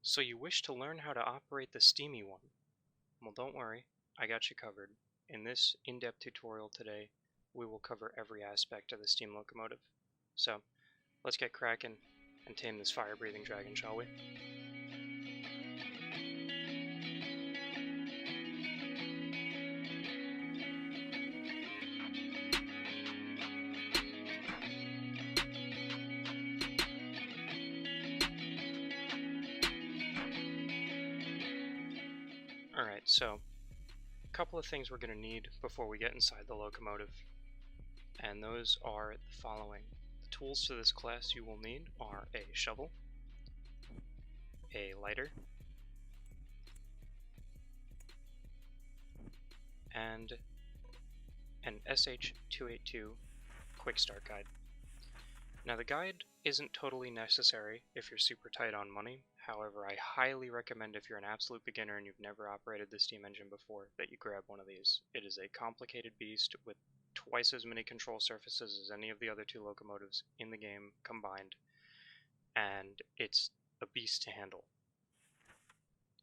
So you wish to learn how to operate the steamy one? Well, don't worry, I got you covered. In this in-depth tutorial today, we will cover every aspect of the steam locomotive. So, let's get cracking and tame this fire-breathing dragon, shall we? Alright, so a couple of things we're going to need before we get inside the locomotive, and those are the following. The tools to this class you will need are a shovel, a lighter, and an SH282 quick start guide. Now the guide isn't totally necessary if you're super tight on money. However, I highly recommend if you're an absolute beginner and you've never operated the steam engine before that you grab one of these. It is a complicated beast with twice as many control surfaces as any of the other two locomotives in the game combined, and it's a beast to handle.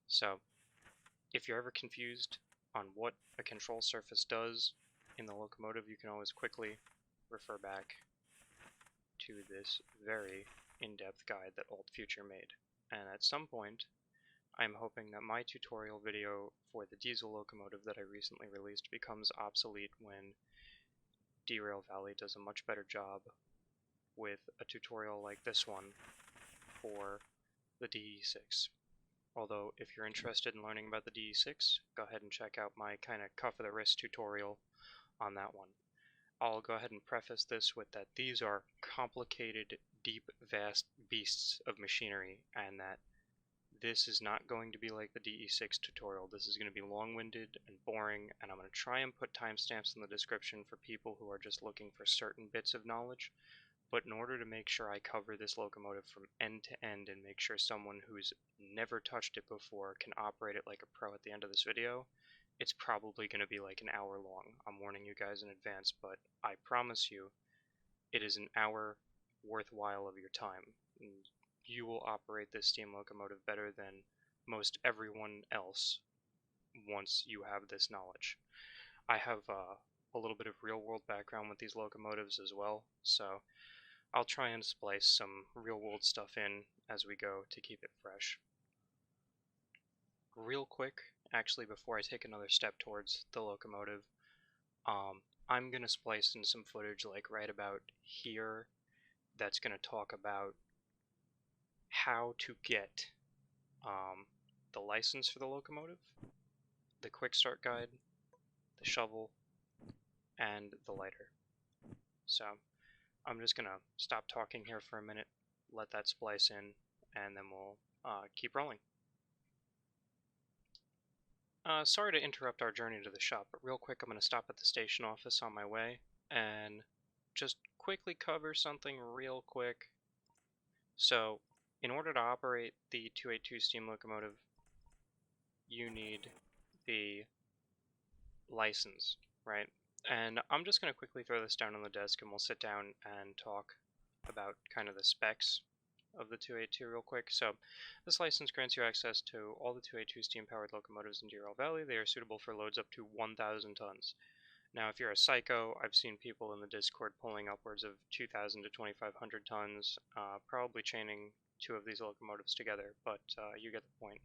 So if you're ever confused on what a control surface does in the locomotive, you can always quickly refer back to this very in-depth guide that Old Future made. And at some point, I'm hoping that my tutorial video for the diesel locomotive that I recently released becomes obsolete when Derail Valley does a much better job with a tutorial like this one for the DE6. Although, if you're interested in learning about the DE6, go ahead and check out my kind of cuff of the wrist tutorial on that one. I'll go ahead and preface this with that these are complicated, deep, vast beasts of machinery, and that this is not going to be like the DE6 tutorial. This is going to be long-winded and boring, and I'm going to try and put timestamps in the description for people who are just looking for certain bits of knowledge. But in order to make sure I cover this locomotive from end to end and make sure someone who's never touched it before can operate it like a pro at the end of this video, it's probably going to be like an hour long. I'm warning you guys in advance, but I promise you it is an hour worthwhile of your time. And you will operate this steam locomotive better than most everyone else once you have this knowledge. I have a little bit of real-world background with these locomotives as well, so I'll try and splice some real-world stuff in as we go to keep it fresh. Real quick, actually, before I take another step towards the locomotive, I'm going to splice in some footage like right about here that's going to talk about how to get the license for the locomotive, the quick start guide, the shovel, and the lighter. So I'm just going to stop talking here for a minute, let that splice in, and then we'll keep rolling. Sorry to interrupt our journey to the shop, but real quick I'm going to stop at the station office on my way and just quickly cover something real quick. So, in order to operate the 282 steam locomotive, you need the license, right? And I'm just going to quickly throw this down on the desk and we'll sit down and talk about kind of the specs of the 282 real quick. So this license grants you access to all the 282 steam-powered locomotives in Derail Valley. They are suitable for loads up to 1,000 tons. Now, if you're a psycho, I've seen people in the Discord pulling upwards of 2,000 to 2,500 tons, probably chaining two of these locomotives together, but you get the point.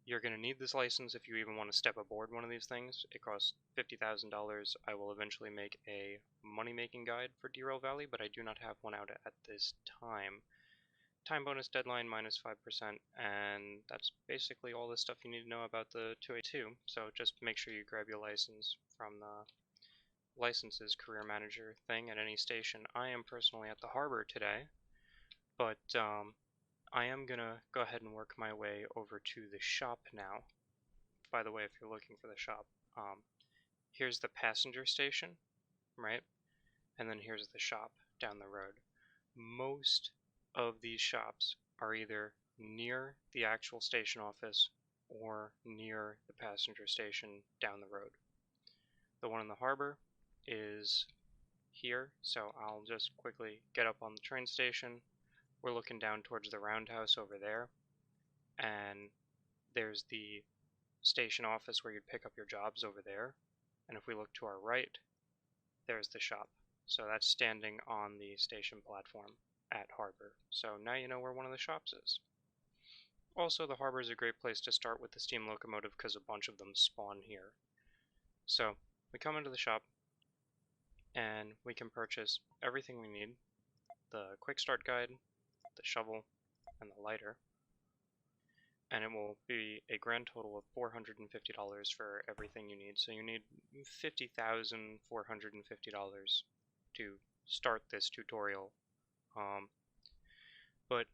You're going to need this license if you even want to step aboard one of these things. It costs $50,000. I will eventually make a money-making guide for Derail Valley, but I do not have one out at this time. Time bonus deadline minus 5%, and that's basically all the stuff you need to know about the 282. So just make sure you grab your license from the licenses career manager thing at any station. I am personally at the harbor today, but I am gonna go ahead and work my way over to the shop now. By the way, if you're looking for the shop, here's the passenger station, right? And then here's the shop down the road. Most of these shops are either near the actual station office or near the passenger station down the road. The one in the harbor is here, so I'll just quickly get up on the train station. We're looking down towards the roundhouse over there. and there's the station office where you'd pick up your jobs over there, and if we look to our right, there's the shop. So that's standing on the station platform at Harbor. So now you know where one of the shops is. Also, the harbor is a great place to start with the steam locomotive because a bunch of them spawn here. So we come into the shop and we can purchase everything we need: the quick start guide, the shovel, and the lighter. And it will be a grand total of $450 for everything you need. So you need $50,450 to start this tutorial. But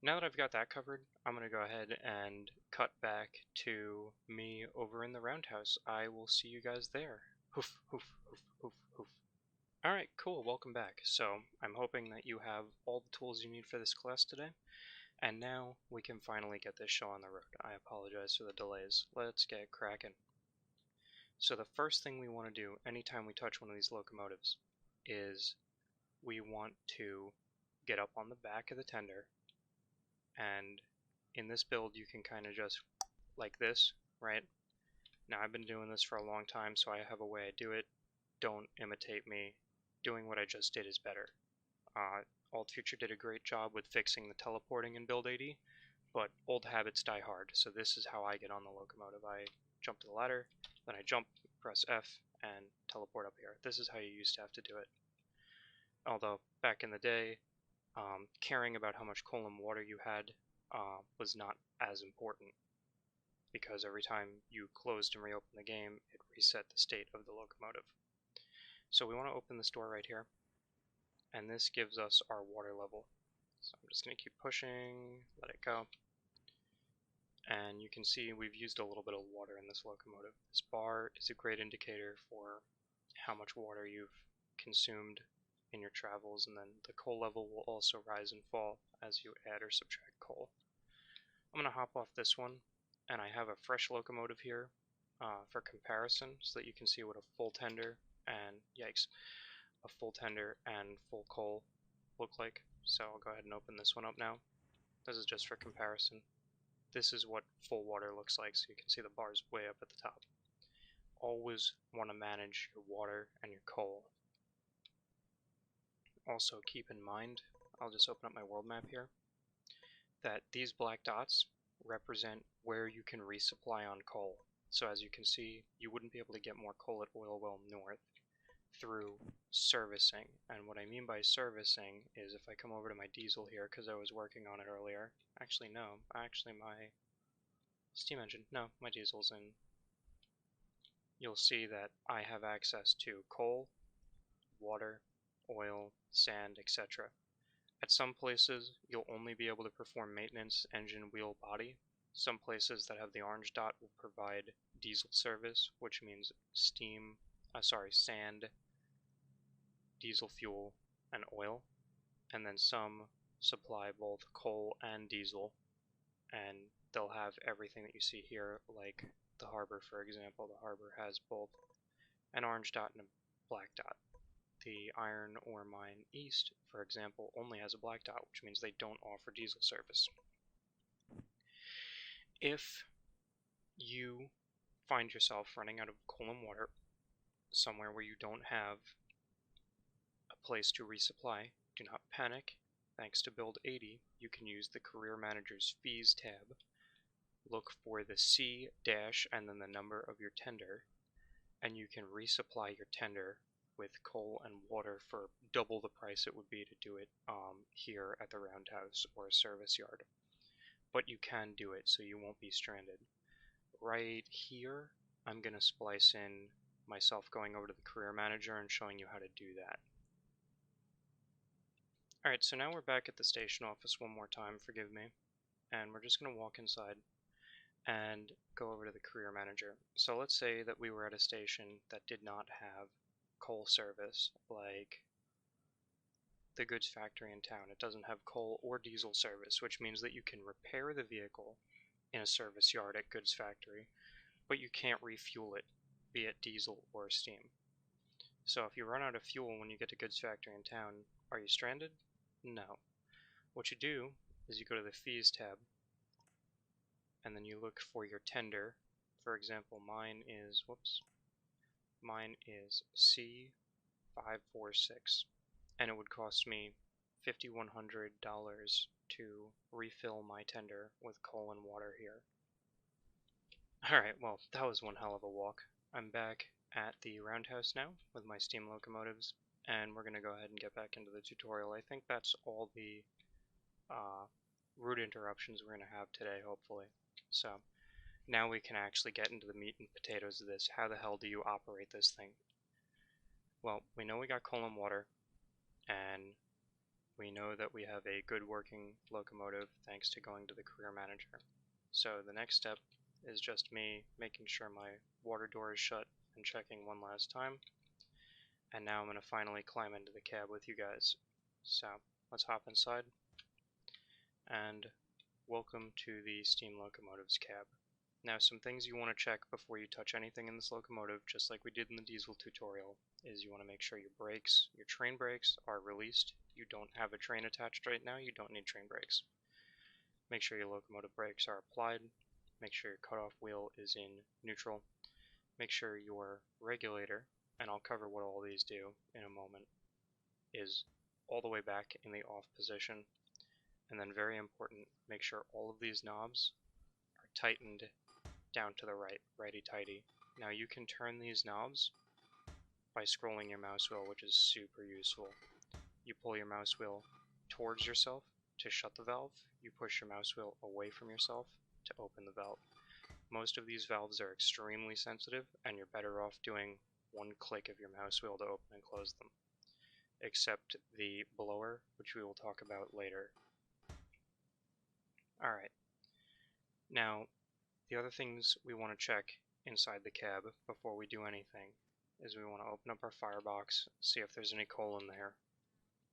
now that I've got that covered, I'm going to go ahead and cut back to me over in the roundhouse. I will see you guys there. Hoof, hoof, hoof, hoof, hoof. Alright, cool, welcome back. So, I'm hoping that you have all the tools you need for this class today. And now we can finally get this show on the road. I apologize for the delays. Let's get cracking. So the first thing we want to do anytime we touch one of these locomotives is we want to get up on the back of the tender, and in this build you can kind of just like this, right? Now I've been doing this for a long time, so I have a way I do it. Don't imitate me. Doing what I just did is better. Old Future did a great job with fixing the teleporting in Build 80, but old habits die hard, so this is how I get on the locomotive. I jump to the ladder, then I jump, press F, and teleport up here. This is how you used to have to do it. Although, back in the day, caring about how much coal and water you had was not as important, because every time you closed and reopened the game, it reset the state of the locomotive. So we want to open this door right here, and this gives us our water level. So I'm just going to keep pushing, let it go, and you can see we've used a little bit of water in this locomotive. This bar is a great indicator for how much water you've consumed in your travels, and then the coal level will also rise and fall as you add or subtract coal. I'm going to hop off this one, and I have a fresh locomotive here for comparison so that you can see what a full tender and, yikes, a full tender and full coal look like. So I'll go ahead and open this one up now. This is just for comparison. This is what full water looks like, so you can see the bars way up at the top. Always want to manage your water and your coal. Also keep in mind, I'll just open up my world map here, that these black dots represent where you can resupply on coal. So as you can see, you wouldn't be able to get more coal at Oil Well North through servicing. And what I mean by servicing is if I come over to my diesel here, because I was working on it earlier. Actually no, my steam engine, no, my diesel's in. You'll see that I have access to coal, water, oil, sand, etc. At some places, you'll only be able to perform maintenance, engine, wheel, body. Some places that have the orange dot will provide diesel service, which means sand, diesel fuel, and oil. And then some supply both coal and diesel, and they'll have everything that you see here, like the harbor, for example. The harbor has both an orange dot and a black dot. The iron ore mine east, for example, only has a black dot, which means they don't offer diesel service. If you find yourself running out of coal and water somewhere where you don't have a place to resupply, do not panic. Thanks to Build 80, you can use the Career Manager's Fees tab. Look for the C dash and then the number of your tender, and you can resupply your tender with coal and water for double the price it would be to do it here at the roundhouse or a service yard. But you can do it, so you won't be stranded. Right here, I'm going to splice in myself going over to the Career Manager and showing you how to do that. Alright, so now we're back at the station office one more time, forgive me, and we're just going to walk inside and go over to the Career Manager. So let's say that we were at a station that did not have coal service, like the goods factory in town. It doesn't have coal or diesel service, which means that you can repair the vehicle in a service yard at goods factory, but you can't refuel it, be it diesel or steam. So if you run out of fuel when you get to goods factory in town, are you stranded? No. What you do is you go to the Fees tab, and then you look for your tender. For example, mine is C546, and it would cost me $5,100 to refill my tender with coal and water here. Alright, well, that was one hell of a walk. I'm back at the roundhouse now with my steam locomotives, and we're going to go ahead and get back into the tutorial. I think that's all the route interruptions we're going to have today, hopefully. So, now we can actually get into the meat and potatoes of this. How the hell do you operate this thing? Well, we know we got coal and water, and we know that we have a good working locomotive thanks to going to the career manager. So the next step is just me making sure my water door is shut and checking one last time. And now I'm going to finally climb into the cab with you guys. So let's hop inside. And welcome to the steam locomotive's cab. Now some things you want to check before you touch anything in this locomotive, just like we did in the diesel tutorial, is you want to make sure your brakes, your train brakes, are released. You don't have a train attached right now, you don't need train brakes. Make sure your locomotive brakes are applied. Make sure your cutoff wheel is in neutral. Make sure your regulator, and I'll cover what all these do in a moment, is all the way back in the off position. And then very important, make sure all of these knobs are tightened down to the right, righty-tighty. Now you can turn these knobs by scrolling your mouse wheel, which is super useful. You pull your mouse wheel towards yourself to shut the valve. You push your mouse wheel away from yourself to open the valve. Most of these valves are extremely sensitive, and you're better off doing one click of your mouse wheel to open and close them, except the blower, which we will talk about later. Alright, now the other things we want to check inside the cab before we do anything is we want to open up our firebox, see if there's any coal in there,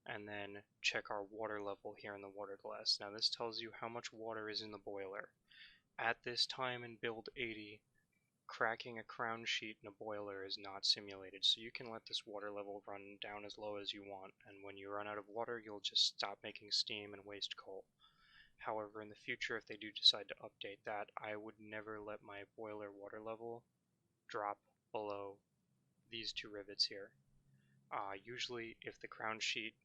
and then check our water level here in the water glass. Now this tells you how much water is in the boiler. At this time in build 80, cracking a crown sheet in a boiler is not simulated, so you can let this water level run down as low as you want, and when you run out of water, you'll just stop making steam and waste coal. However, in the future, if they do decide to update that, I would never let my boiler water level drop below these two rivets here. Usually, if the crown sheet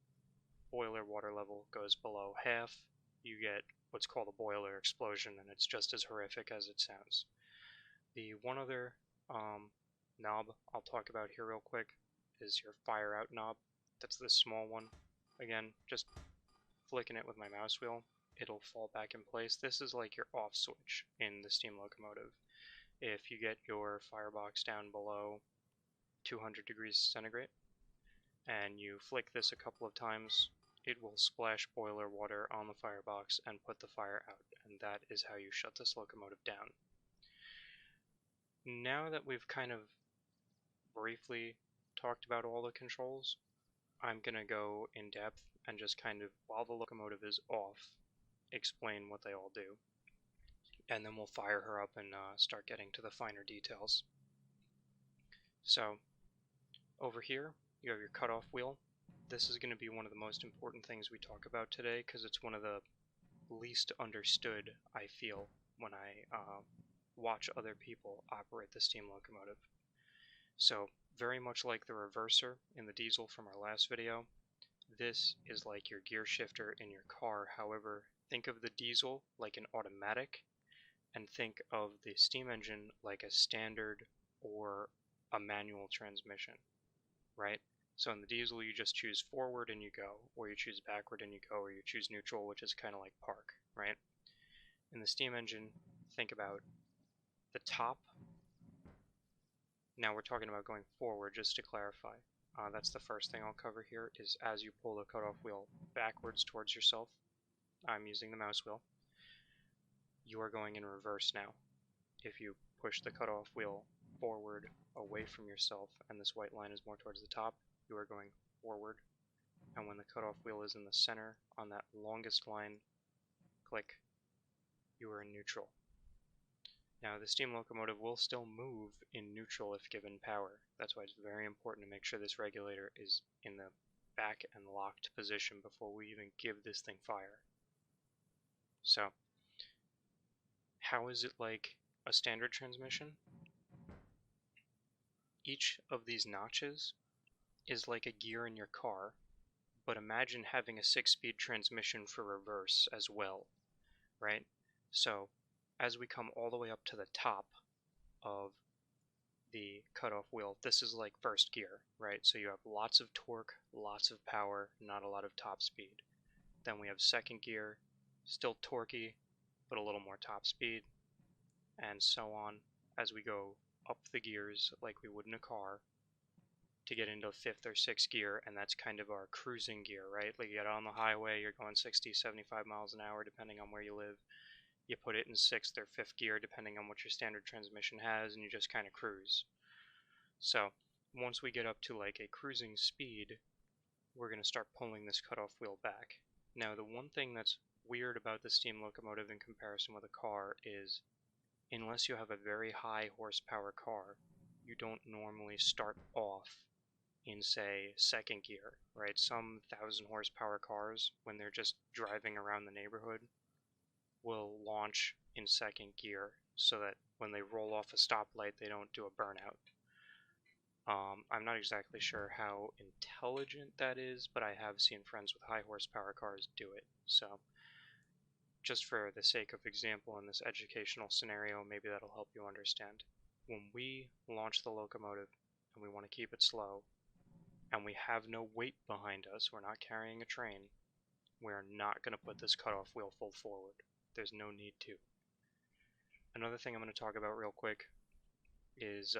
boiler water level goes below half, you get what's called a boiler explosion, and it's just as horrific as it sounds. The one other knob I'll talk about here real quick is your fire out knob. That's this small one. Again, just flicking it with my mouse wheel, it'll fall back in place. This is like your off switch in the steam locomotive. If you get your firebox down below 200 degrees centigrade and you flick this a couple of times, it will splash boiler water on the firebox and put the fire out, and that is how you shut this locomotive down. Now that we've kind of briefly talked about all the controls, I'm going to go in depth and just kind of, while the locomotive is off, explain what they all do. And then we'll fire her up and start getting to the finer details. So, over here, you have your cutoff wheel. This is going to be one of the most important things we talk about today, because it's one of the least understood, I feel, when I watch other people operate the steam locomotive. So, very much like the reverser in the diesel from our last video, this is like your gear shifter in your car. However, think of the diesel like an automatic, and think of the steam engine like a standard or a manual transmission, right? So in the diesel, you just choose forward and you go, or you choose backward and you go, or you choose neutral, which is kind of like park, right? In the steam engine, think about the top. Now we're talking about going forward, just to clarify. That's the first thing I'll cover here, is as you pull the cutoff wheel backwards towards yourself, I'm using the mouse wheel, you are going in reverse now. If you push the cutoff wheel forward away from yourself, and this white line is more towards the top, you are going forward. And when the cutoff wheel is in the center, on that longest line, click, you are in neutral. Now the steam locomotive will still move in neutral if given power. That's why it's very important to make sure this regulator is in the back and locked position before we even give this thing fire. So, how is it like a standard transmission? Each of these notches is like a gear in your car, but imagine having a 6-speed transmission for reverse as well, right? So as we come all the way up to the top of the cutoff wheel, this is like first gear, right? So you have lots of torque, lots of power, not a lot of top speed. Then we have second gear, still torquey, but a little more top speed, and so on as we go up the gears like we would in a car to get into fifth or sixth gear, and that's kind of our cruising gear, right? Like you get on the highway, you're going 60, 75 miles an hour depending on where you live. You put it in sixth or fifth gear depending on what your standard transmission has, and you just kind of cruise. So once we get up to like a cruising speed, we're going to start pulling this cutoff wheel back. Now the one thing that's weird about the steam locomotive in comparison with a car is, unless you have a very high horsepower car, you don't normally start off in, say, second gear, right? Some 1,000 horsepower cars, when they're just driving around the neighborhood, will launch in second gear so that when they roll off a stoplight, they don't do a burnout. I'm not exactly sure how intelligent that is, but I have seen friends with high horsepower cars do it. So just for the sake of example in this educational scenario, maybe that'll help you understand. When we launch the locomotive and we want to keep it slow, and we have no weight behind us, we're not carrying a train, we're not going to put this cutoff wheel full forward. There's no need to. Another thing I'm going to talk about real quick is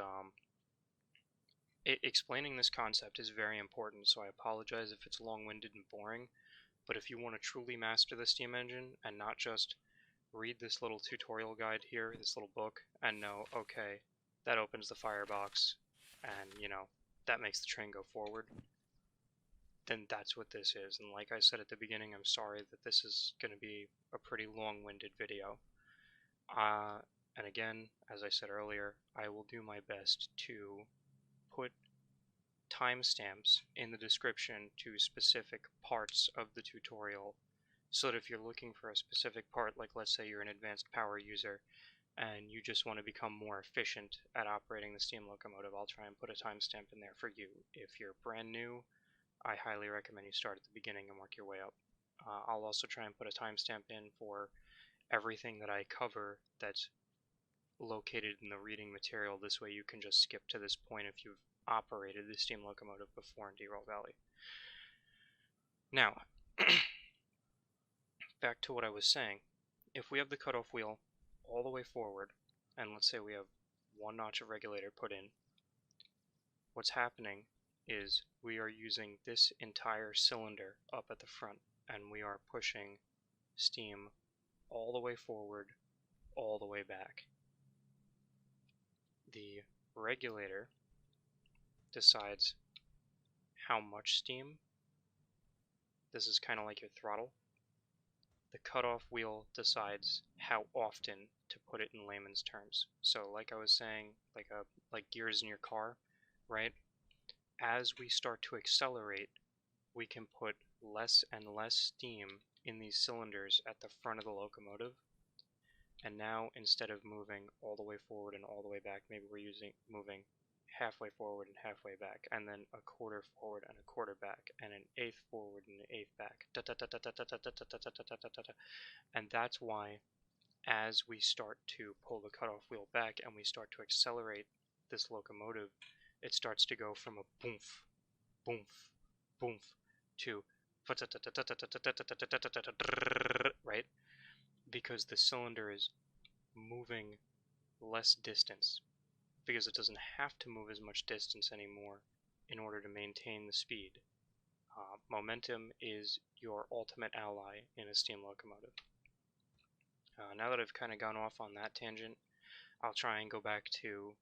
explaining this concept is very important, so I apologize if it's long-winded and boring, but if you want to truly master the steam engine and not just read this little tutorial guide here, this little book, and know, okay, that opens the firebox, and, you know, that makes the train go forward, then that's what this is. And like I said at the beginning, I'm sorry that this is going to be a pretty long-winded video. And again, as I said earlier, I will do my best to put timestamps in the description to specific parts of the tutorial, so that if you're looking for a specific part, like let's say you're an advanced power user and you just want to become more efficient at operating the steam locomotive, I'll try and put a timestamp in there for you. If you're brand new, I highly recommend you start at the beginning and work your way up. I'll also try and put a timestamp in for everything that I cover that's located in the reading material. This way you can just skip to this point if you've operated the steam locomotive before in Derail Valley. Now, back to what I was saying. If we have the cutoff wheel all the way forward, and let's say we have one notch of regulator put in, what's happening is we are using this entire cylinder up at the front, and we are pushing steam all the way forward, all the way back. The regulator decides how much steam. This is kind of like your throttle. The cutoff wheel decides how often to put it in layman's terms. So like I was saying, like gears in your car, right? As we start to accelerate, we can put less and less steam in these cylinders at the front of the locomotive. And now, instead of moving all the way forward and all the way back, maybe we're moving halfway forward and halfway back, and then a quarter forward and a quarter back, and an eighth forward and an eighth back. And that's why, as we start to pull the cutoff wheel back and we start to accelerate this locomotive, it starts to go from a boomf, boomf, boomf to right? Because the cylinder is moving less distance, because it doesn't have to move as much distance anymore in order to maintain the speed. Momentum is your ultimate ally in a steam locomotive. Now that I've kind of gone off on that tangent, I'll try and go back to,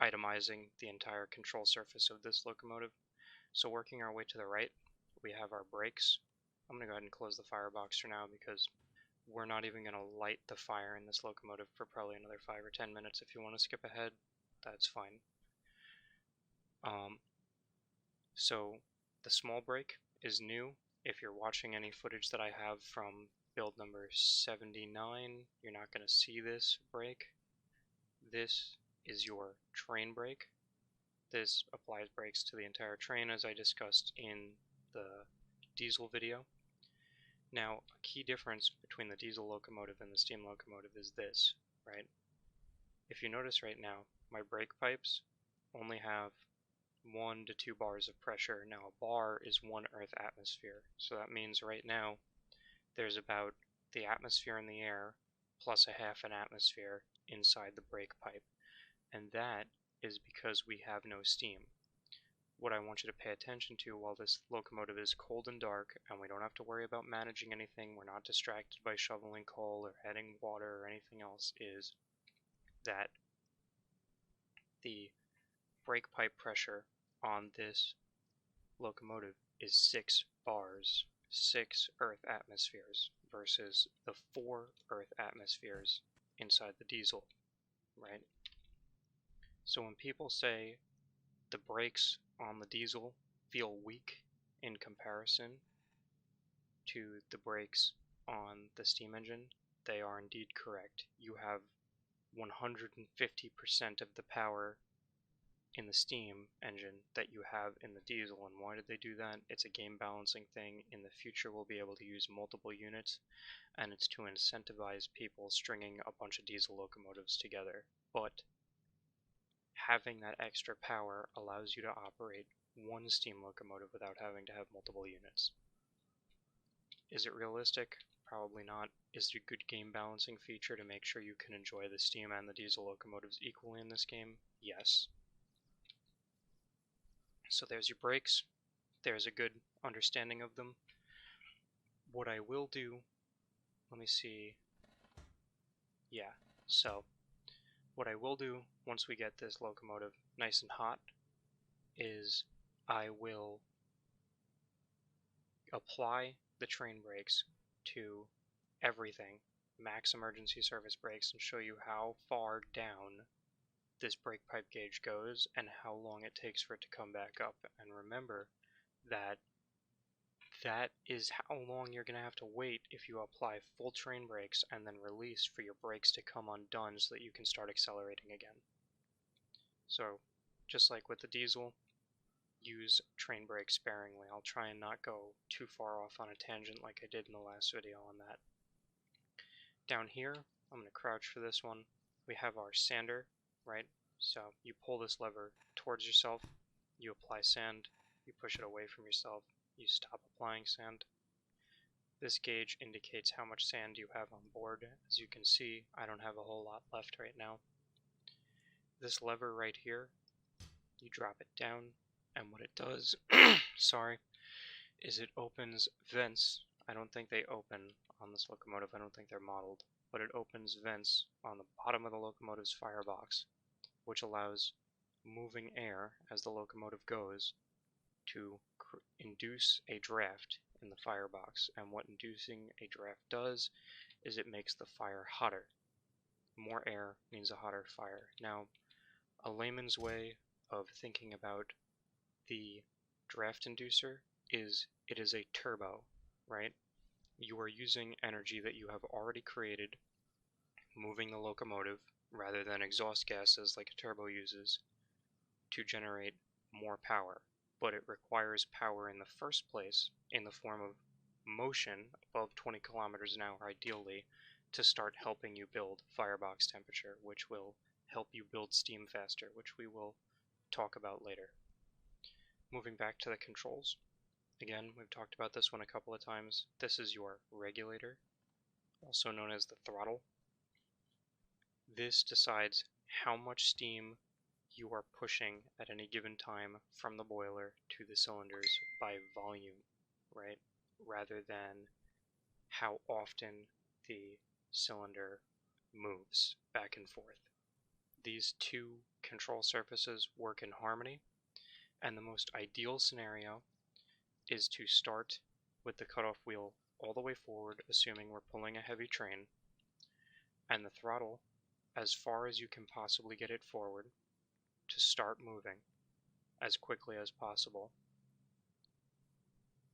itemizing the entire control surface of this locomotive. So working our way to the right, we have our brakes. I'm going to go ahead and close the firebox for now because we're not even going to light the fire in this locomotive for probably another 5 or 10 minutes. If you want to skip ahead, that's fine. So the small brake is new. If you're watching any footage that I have from build number 79, you're not going to see this brake. This is your train brake. This applies brakes to the entire train, as I discussed in the diesel video. Now, a key difference between the diesel locomotive and the steam locomotive is this, right? If you notice right now, my brake pipes only have 1 to 2 bars of pressure. Now, a bar is 1 Earth atmosphere, so that means right now there's about the atmosphere in the air plus a half an atmosphere inside the brake pipe, and that is because we have no steam. What I want you to pay attention to while this locomotive is cold and dark and we don't have to worry about managing anything, we're not distracted by shoveling coal or heading water or anything else, is that the brake pipe pressure on this locomotive is 6 bars, 6 Earth atmospheres versus the 4 Earth atmospheres inside the diesel, right? So when people say the brakes on the diesel feel weak in comparison to the brakes on the steam engine, they are indeed correct. You have 150% of the power in the steam engine that you have in the diesel. And why did they do that? It's a game balancing thing. In the future we'll be able to use multiple units, and it's to incentivize people stringing a bunch of diesel locomotives together. But having that extra power allows you to operate one steam locomotive without having to have multiple units. Is it realistic? Probably not. Is it a good game balancing feature to make sure you can enjoy the steam and the diesel locomotives equally in this game? Yes. So there's your brakes. There's a good understanding of them. What I will do, let me see. Yeah, so what I will do once we get this locomotive nice and hot is I will apply the train brakes to everything, max emergency service brakes, and show you how far down this brake pipe gauge goes and how long it takes for it to come back up. And remember that that is how long you're going to have to wait if you apply full train brakes and then release for your brakes to come undone so that you can start accelerating again. So just like with the diesel, use train brakes sparingly. I'll try and not go too far off on a tangent like I did in the last video on that. Down here, I'm going to crouch for this one. We have our sander, right? So you pull this lever towards yourself, you apply sand, you push it away from yourself, you stop applying sand. This gauge indicates how much sand you have on board. As you can see, I don't have a whole lot left right now. This lever right here, you drop it down, and what it does, sorry, is it opens vents. I don't think they open on this locomotive, I don't think they're modeled, but it opens vents on the bottom of the locomotive's firebox, which allows moving air as the locomotive goes to induce a draft in the firebox. And what inducing a draft does is it makes the fire hotter. More air means a hotter fire. Now, a layman's way of thinking about the draft inducer is it is a turbo, right? You are using energy that you have already created moving the locomotive rather than exhaust gases like a turbo uses to generate more power. But it requires power in the first place in the form of motion above 20 kilometers an hour ideally to start helping you build firebox temperature, which will help you build steam faster, which we will talk about later. Moving back to the controls. Again, we've talked about this one a couple of times. This is your regulator, also known as the throttle. This decides how much steam you are pushing at any given time from the boiler to the cylinders by volume, right? Rather than how often the cylinder moves back and forth. These two control surfaces work in harmony, and the most ideal scenario is to start with the cutoff wheel all the way forward, assuming we're pulling a heavy train, and the throttle as far as you can possibly get it forward to start moving as quickly as possible,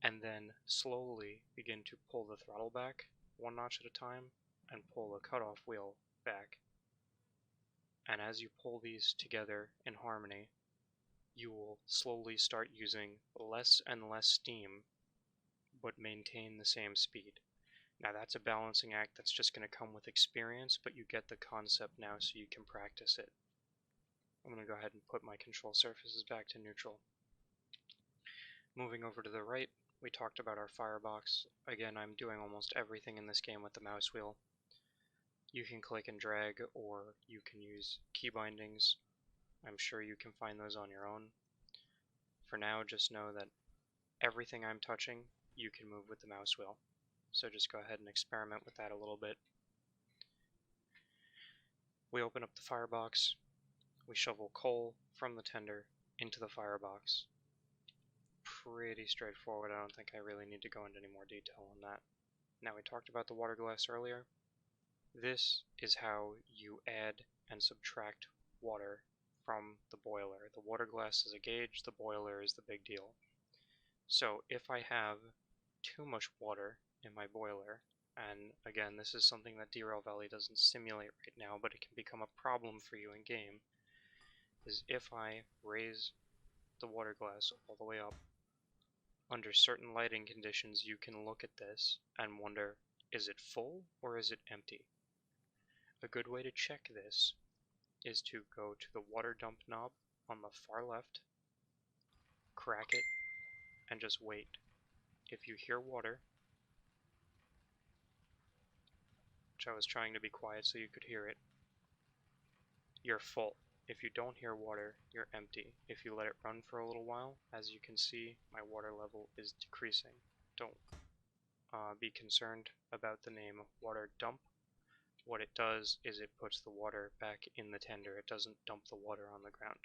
and then slowly begin to pull the throttle back one notch at a time and pull the cutoff wheel back. And as you pull these together in harmony, you will slowly start using less and less steam, but maintain the same speed. Now that's a balancing act that's just going to come with experience, but you get the concept now so you can practice it. I'm going to go ahead and put my control surfaces back to neutral. Moving over to the right, we talked about our Firebox. Again, I'm doing almost everything in this game with the mouse wheel. You can click and drag, or you can use key bindings. I'm sure you can find those on your own. For now, just know that everything I'm touching, you can move with the mouse wheel. So just go ahead and experiment with that a little bit. We open up the Firebox. We shovel coal from the tender into the Firebox. Pretty straightforward. I don't think I really need to go into any more detail on that. Now, we talked about the water glass earlier. This is how you add and subtract water from the boiler. The water glass is a gauge, the boiler is the big deal. So if I have too much water in my boiler, and again, this is something that Derail Valley doesn't simulate right now, but it can become a problem for you in game, is if I raise the water glass all the way up, under certain lighting conditions you can look at this and wonder, is it full or is it empty? A good way to check this is to go to the water dump knob on the far left, crack it, and just wait. If you hear water, which I was trying to be quiet so you could hear it, you're full. If you don't hear water, you're empty. If you let it run for a little while, as you can see, my water level is decreasing. Don't be concerned about the name water dump. What it does is it puts the water back in the tender. It doesn't dump the water on the ground.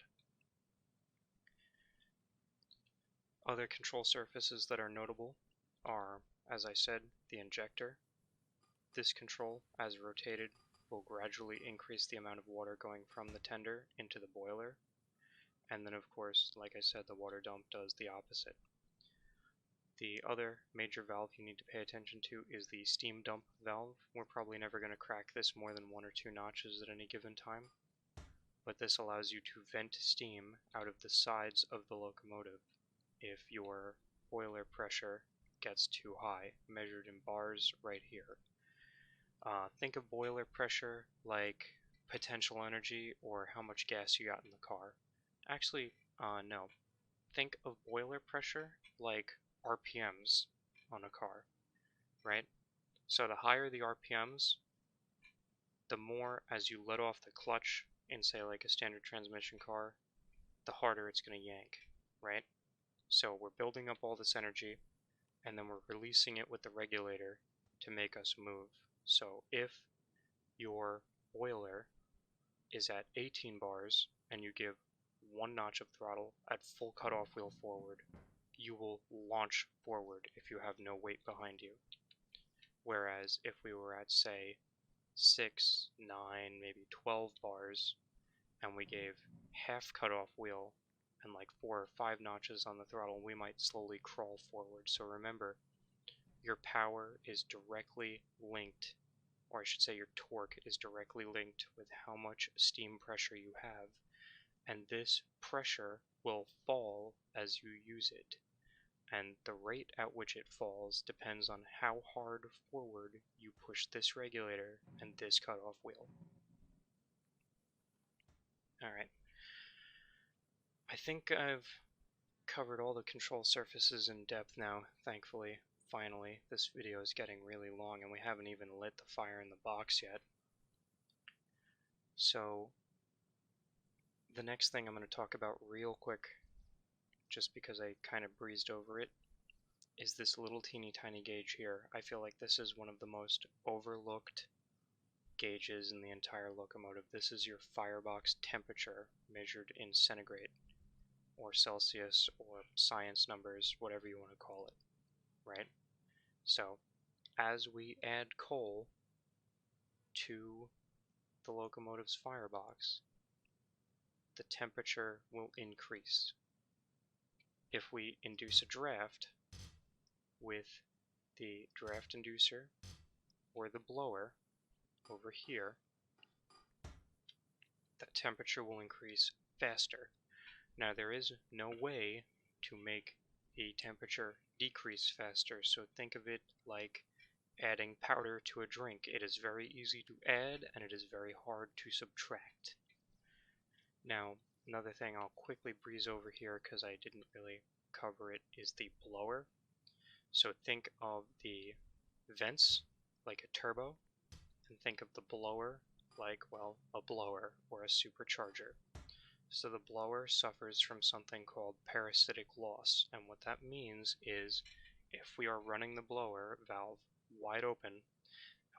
Other control surfaces that are notable are, as I said, the injector. This control, as rotated, will gradually increase the amount of water going from the tender into the boiler. And then, of course, like I said, the water dump does the opposite. The other major valve you need to pay attention to is the steam dump valve. We're probably never going to crack this more than 1 or 2 notches at any given time, but this allows you to vent steam out of the sides of the locomotive if your boiler pressure gets too high, measured in bars right here. Think of boiler pressure like potential energy or how much gas you got in the car. Actually, no. Think of boiler pressure like RPMs on a car, right? So the higher the RPMs, the more as you let off the clutch in, say, like a standard transmission car, the harder it's going to yank, right? So we're building up all this energy, and then we're releasing it with the regulator to make us move. So if your boiler is at 18 bars and you give 1 notch of throttle at full cutoff wheel forward, you will launch forward if you have no weight behind you. Whereas if we were at, say, 6, 9, maybe 12 bars, and we gave half cutoff wheel and like 4 or 5 notches on the throttle, we might slowly crawl forward. So remember, your power is directly linked, or I should say your torque is directly linked with how much steam pressure you have, and this pressure will fall as you use it, and the rate at which it falls depends on how hard forward you push this regulator and this cutoff wheel. Alright, I think I've covered all the control surfaces in depth now, thankfully. Finally, this video is getting really long and we haven't even lit the fire in the box yet. So, the next thing I'm going to talk about real quick, just because I kind of breezed over it, is this little teeny tiny gauge here. I feel like this is one of the most overlooked gauges in the entire locomotive. This is your firebox temperature measured in centigrade, or Celsius, or science numbers, whatever you want to call it, right? So, as we add coal to the locomotive's firebox, the temperature will increase. If we induce a draft with the draft inducer or the blower over here, that temperature will increase faster. Now there is no way to make the temperature decrease faster, so think of it like adding powder to a drink. It is very easy to add and it is very hard to subtract. Now, another thing I'll quickly breeze over here because I didn't really cover it is the blower. So think of the vents like a turbo, and think of the blower like, well, a blower or a supercharger. So the blower suffers from something called parasitic loss, and what that means is if we are running the blower valve wide open,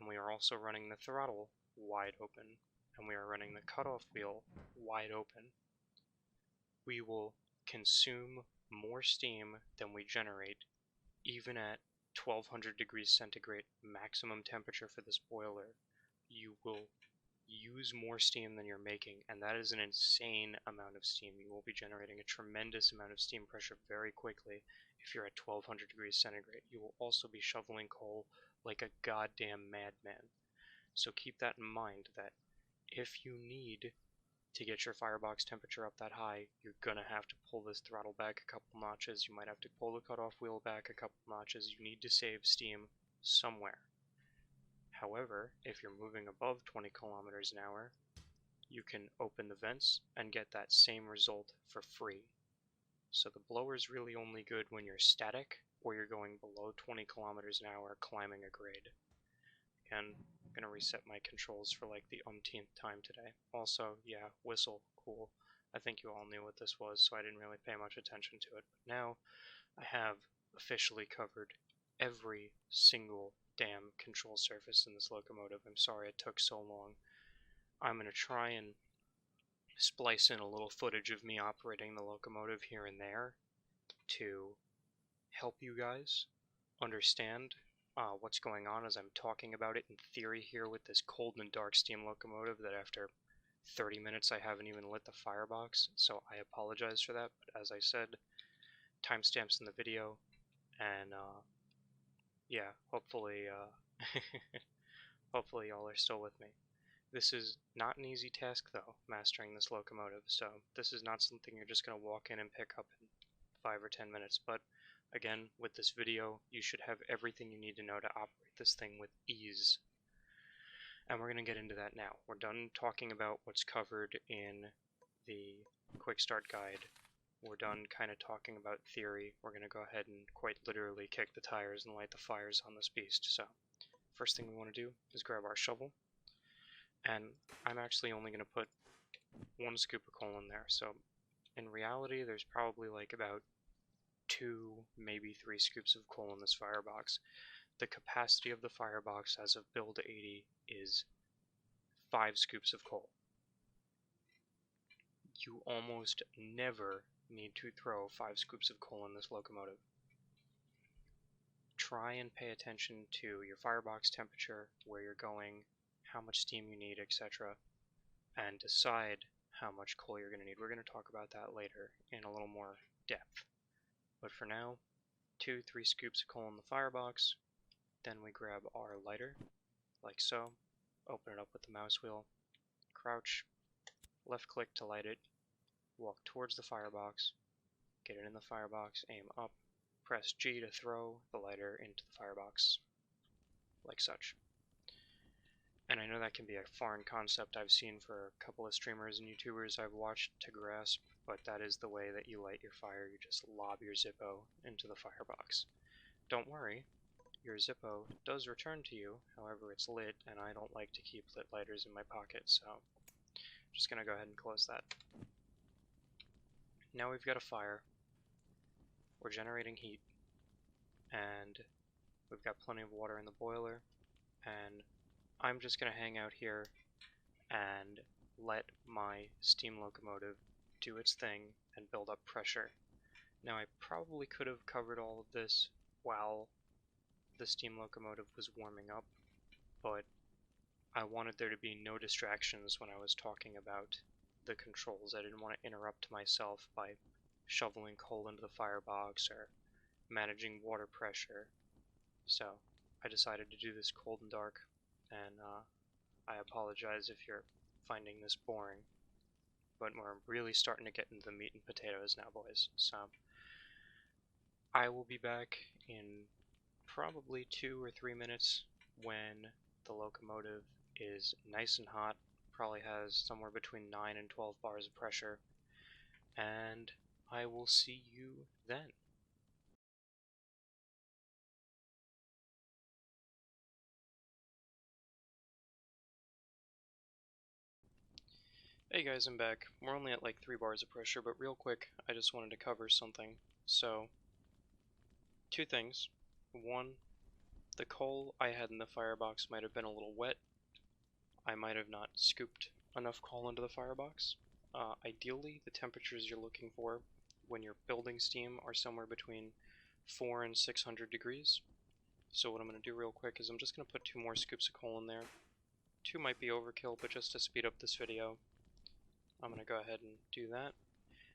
and we are also running the throttle wide open, and we are running the cutoff wheel wide open, we will consume more steam than we generate, even at 1200 degrees centigrade maximum temperature for this boiler. You will use more steam than you're making, and that is an insane amount of steam. You will be generating a tremendous amount of steam pressure very quickly if you're at 1200 degrees centigrade. You will also be shoveling coal like a goddamn madman. So keep that in mind, that if you need to get your firebox temperature up that high, you're gonna have to pull this throttle back a couple notches. You might have to pull the cutoff wheel back a couple notches. You need to save steam somewhere. However, if you're moving above 20 kilometers an hour, you can open the vents and get that same result for free. So the blower is really only good when you're static or you're going below 20 kilometers an hour climbing a grade. Again, I'm going to reset my controls for like the umpteenth time today. Also, yeah, whistle, cool. I think you all knew what this was, so I didn't really pay much attention to it. But now I have officially covered every single damn control surface in this locomotive. I'm sorry it took so long. I'm going to try and splice in a little footage of me operating the locomotive here and there to help you guys understand what's going on as I'm talking about it in theory here with this cold and dark steam locomotive that after 30 minutes I haven't even lit the firebox, so I apologize for that, but as I said, timestamps in the video, and yeah, hopefully hopefully y'all are still with me. This is not an easy task though, mastering this locomotive, so this is not something you're just going to walk in and pick up in 5 or 10 minutes, but again, with this video, you should have everything you need to know to operate this thing with ease. And we're going to get into that now. We're done talking about what's covered in the quick start guide. We're done kind of talking about theory. We're going to go ahead and quite literally kick the tires and light the fires on this beast. So, first thing we want to do is grab our shovel. And I'm actually only going to put 1 scoop of coal in there. So, in reality, there's probably like about 2, maybe 3 scoops of coal in this firebox. The capacity of the firebox as of build 80 is 5 scoops of coal. You almost never need to throw 5 scoops of coal in this locomotive. Try and pay attention to your firebox temperature, where you're going, how much steam you need, etc., and decide how much coal you're going to need. We're going to talk about that later in a little more depth. But for now, 2-3 scoops of coal in the firebox, then we grab our lighter, like so, open it up with the mouse wheel, crouch, left click to light it, walk towards the firebox, get it in the firebox, aim up, press G to throw the lighter into the firebox, like such. And I know that can be a foreign concept I've seen for a couple of streamers and YouTubers I've watched to grasp, but that is the way that you light your fire. You just lob your Zippo into the firebox. Don't worry, your Zippo does return to you, however it's lit, and I don't like to keep lit lighters in my pocket, so I'm just going to go ahead and close that. Now we've got a fire, we're generating heat, and we've got plenty of water in the boiler, and I'm just going to hang out here and let my steam locomotive do its thing and build up pressure. Now I probably could have covered all of this while the steam locomotive was warming up, but I wanted there to be no distractions when I was talking about the controls. I didn't want to interrupt myself by shoveling coal into the firebox or managing water pressure. So I decided to do this cold and dark, and I apologize if you're finding this boring, but we're really starting to get into the meat and potatoes now, boys. So I will be back in probably 2 or 3 minutes when the locomotive is nice and hot, probably has somewhere between 9 and 12 bars of pressure, and I will see you then. Hey guys, I'm back. We're only at like 3 bars of pressure, but real quick, I just wanted to cover something. So, 2 things. One, the coal I had in the firebox might have been a little wet. I might have not scooped enough coal into the firebox. Ideally, the temperatures you're looking for when you're building steam are somewhere between 400 and 600 degrees. So what I'm going to do real quick is I'm just going to put 2 more scoops of coal in there. 2 might be overkill, but just to speed up this video, I'm going to go ahead and do that.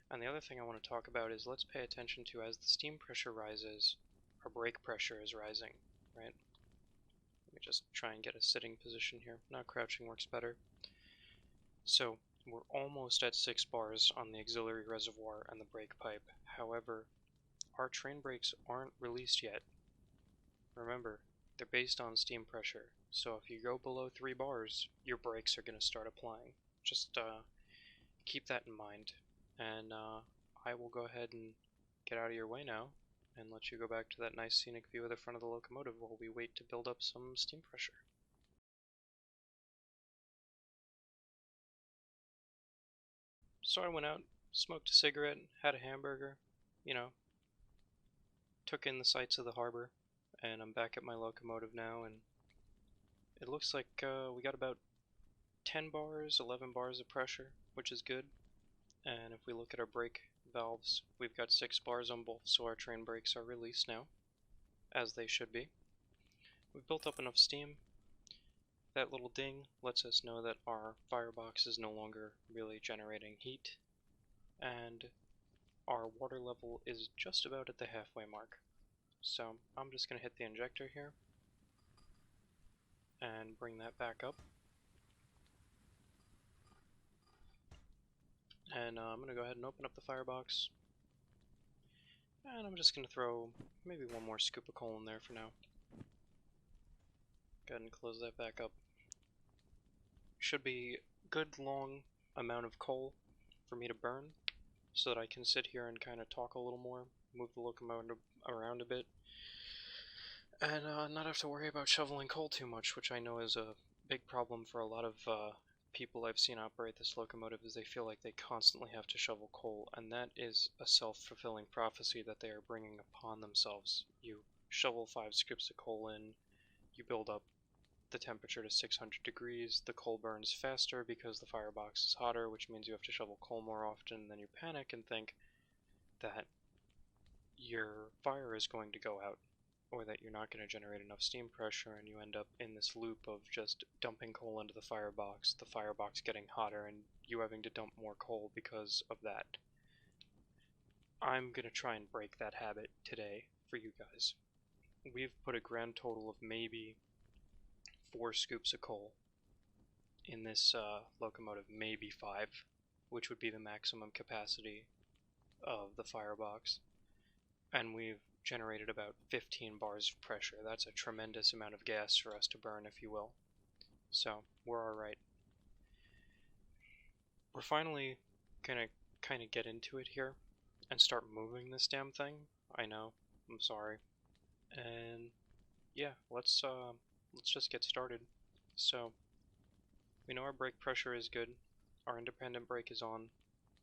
And the other thing I want to talk about is let's pay attention to, as the steam pressure rises, our brake pressure is rising, right? Let me just try and get a sitting position here. Now crouching works better. So we're almost at 6 bars on the auxiliary reservoir and the brake pipe. However, our train brakes aren't released yet. Remember, they're based on steam pressure. So if you go below 3 bars, your brakes are going to start applying. Just keep that in mind. And I will go ahead and get out of your way now and let you go back to that nice scenic view of the front of the locomotive while we wait to build up some steam pressure. So I went out, smoked a cigarette, had a hamburger, you know, took in the sights of the harbor, and I'm back at my locomotive now, and it looks like we got about 10 bars, 11 bars of pressure, which is good. And if we look at our brake valves, we've got 6 bars on both, so our train brakes are released now, as they should be. We've built up enough steam. That little ding lets us know that our firebox is no longer really generating heat, and our water level is just about at the halfway mark. So I'm just going to hit the injector here and bring that back up. And I'm going to go ahead and open up the firebox. And I'm just going to throw maybe 1 more scoop of coal in there for now. Go ahead and close that back up. Should be good long amount of coal for me to burn so that I can sit here and kind of talk a little more, move the locomotive around a bit, and not have to worry about shoveling coal too much, which I know is a big problem for a lot of people I've seen operate this locomotive, is they feel like they constantly have to shovel coal, and that is a self-fulfilling prophecy that they are bringing upon themselves. You shovel 5 scoops of coal in, you build up the temperature to 600 degrees, the coal burns faster because the firebox is hotter, which means you have to shovel coal more often, and then you panic and think that your fire is going to go out, or that you're not going to generate enough steam pressure, and you end up in this loop of just dumping coal into the firebox getting hotter, and you having to dump more coal because of that. I'm going to try and break that habit today for you guys. We've put a grand total of maybe 4 scoops of coal in this locomotive, maybe 5, which would be the maximum capacity of the firebox, and we've generated about 15 bars of pressure. That's a tremendous amount of gas for us to burn, if you will. So we're alright. We're finally gonna kind of get into it here and start moving this damn thing. I know, I'm sorry. And yeah, let's just get started. So we know our brake pressure is good. Our independent brake is on.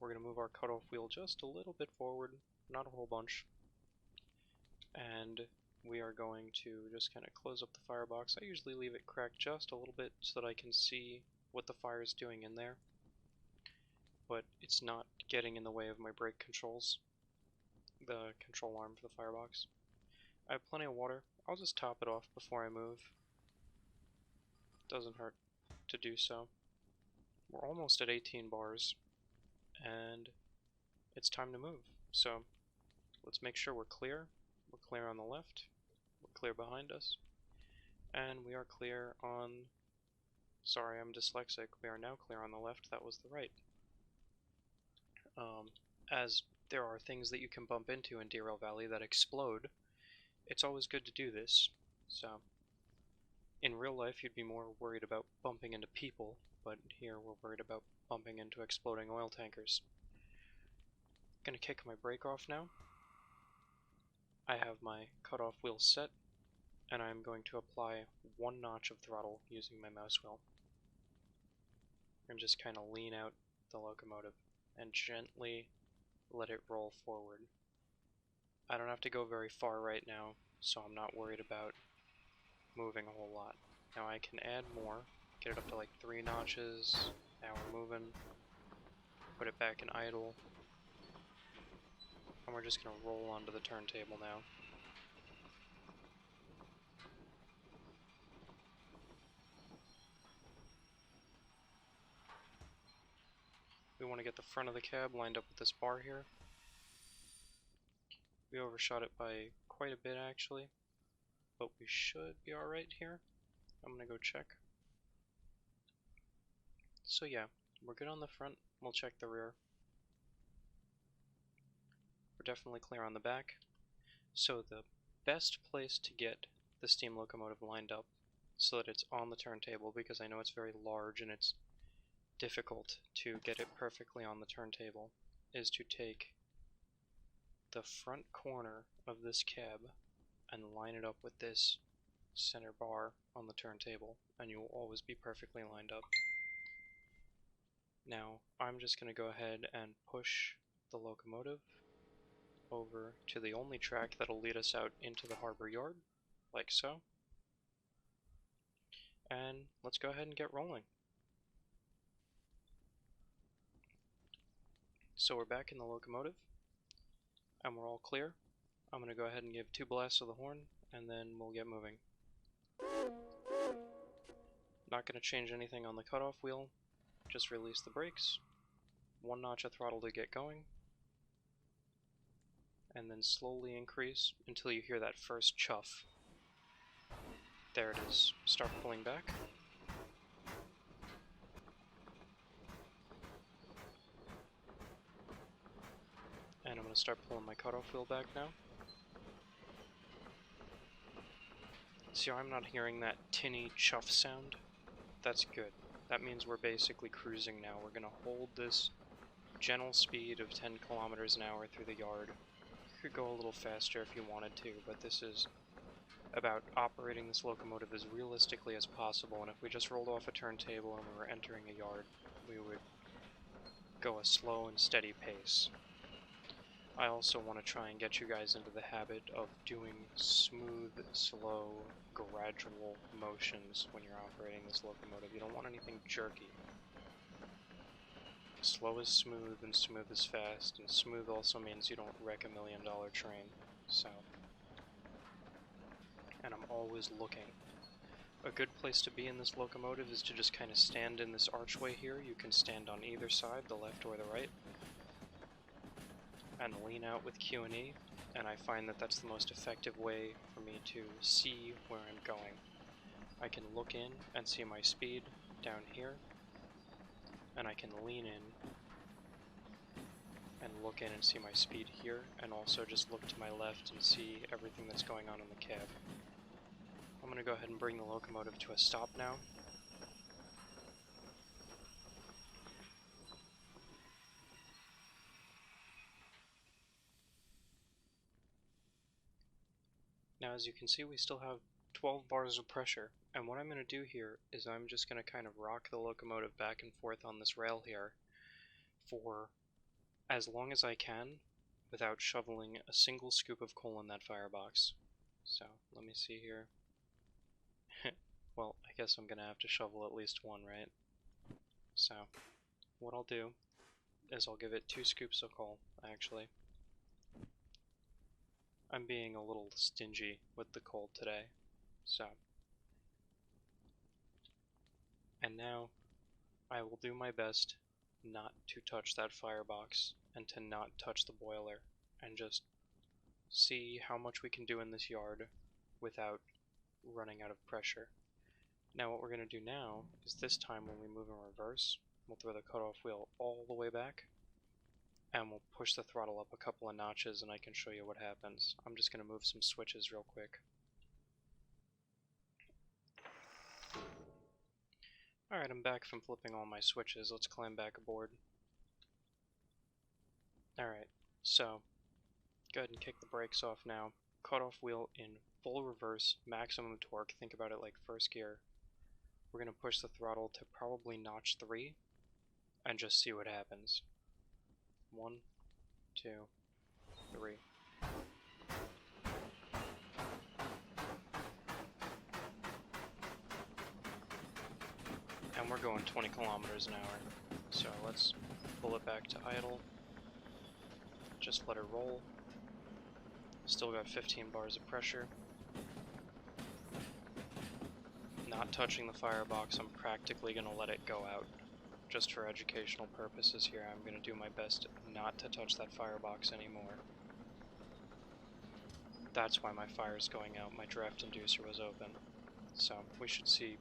We're going to move our cutoff wheel just a little bit forward, not a whole bunch. And we are going to just kind of close up the firebox. I usually leave it cracked just a little bit so that I can see what the fire is doing in there. But it's not getting in the way of my brake controls, the control arm for the firebox. I have plenty of water. I'll just top it off before I move. Doesn't hurt to do so. We're almost at 18 bars, and it's time to move. So let's make sure we're clear. We're clear on the left. We're clear behind us. And we are clear on... Sorry, I'm dyslexic. We are now clear on the left. That was the right. As there are things that you can bump into in Derail Valley that explode, it's always good to do this. So, in real life, you'd be more worried about bumping into people, but here we're worried about bumping into exploding oil tankers. Gonna kick my brake off now. I have my cutoff wheel set, and I'm going to apply 1 notch of throttle using my mouse wheel. And just kind of lean out the locomotive and gently let it roll forward. I don't have to go very far right now, so I'm not worried about moving a whole lot. Now I can add more, get it up to like 3 notches. Now we're moving. Put it back in idle. And we're just going to roll onto the turntable now. We want to get the front of the cab lined up with this bar here. We overshot it by quite a bit actually, but we should be alright here. I'm going to go check. So yeah, we're good on the front. We'll check the rear. We're definitely clear on the back. So the best place to get the steam locomotive lined up so that it's on the turntable, because I know it's very large and it's difficult to get it perfectly on the turntable, is to take the front corner of this cab and line it up with this center bar on the turntable, and you will always be perfectly lined up. Now, I'm just going to go ahead and push the locomotive over to the only track that'll lead us out into the harbor yard, like so. And let's go ahead and get rolling. So we're back in the locomotive, and we're all clear. I'm going to go ahead and give 2 blasts of the horn, and then we'll get moving. Not going to change anything on the cutoff wheel, just release the brakes, 1 notch of throttle to get going, and then slowly increase until you hear that first chuff. There it is. Start pulling back. And I'm going to start pulling my cutoff wheel back now. See how I'm not hearing that tinny chuff sound? That's good. That means we're basically cruising now. We're going to hold this gentle speed of 10 kilometers an hour through the yard. You could go a little faster if you wanted to, but this is about operating this locomotive as realistically as possible, and if we just rolled off a turntable and we were entering a yard, we would go a slow and steady pace. I also want to try and get you guys into the habit of doing smooth, slow, gradual motions when you're operating this locomotive. You don't want anything jerky. Slow is smooth and smooth is fast, and smooth also means you don't wreck $1 million train. So, and I'm always looking. A good place to be in this locomotive is to just kind of stand in this archway here. You can stand on either side, the left or the right, and lean out with Q&E, and I find that that's the most effective way for me to see where I'm going. I can look in and see my speed down here, and I can lean in and look in and see my speed here, and also just look to my left and see everything that's going on in the cab. I'm going to go ahead and bring the locomotive to a stop now. Now as you can see, we still have 12 bars of pressure, and what I'm going to do here is I'm just going to kind of rock the locomotive back and forth on this rail here for as long as I can without shoveling a single scoop of coal in that firebox. So let me see here. Well, I guess I'm going to have to shovel at least 1, right? So what I'll do is I'll give it 2 scoops of coal, actually. I'm being a little stingy with the coal today, so. And now, I will do my best not to touch that firebox, and to not touch the boiler, and just see how much we can do in this yard without running out of pressure. Now what we're going to do now is this time when we move in reverse, we'll throw the cutoff wheel all the way back, and we'll push the throttle up a couple of notches and I can show you what happens. I'm just going to move some switches real quick. Alright, I'm back from flipping all my switches. Let's climb back aboard. Alright, so go ahead and kick the brakes off now. Cutoff wheel in full reverse, maximum torque. Think about it like first gear. We're going to push the throttle to probably notch 3 and just see what happens. 1, 2, 3. And we're going 20 kilometers an hour. So let's pull it back to idle. Just let it roll. Still got 15 bars of pressure. Not touching the firebox, I'm practically going to let it go out. Just for educational purposes here, I'm going to do my best not to touch that firebox anymore. That's why my fire's going out. My draft inducer was open. So we should see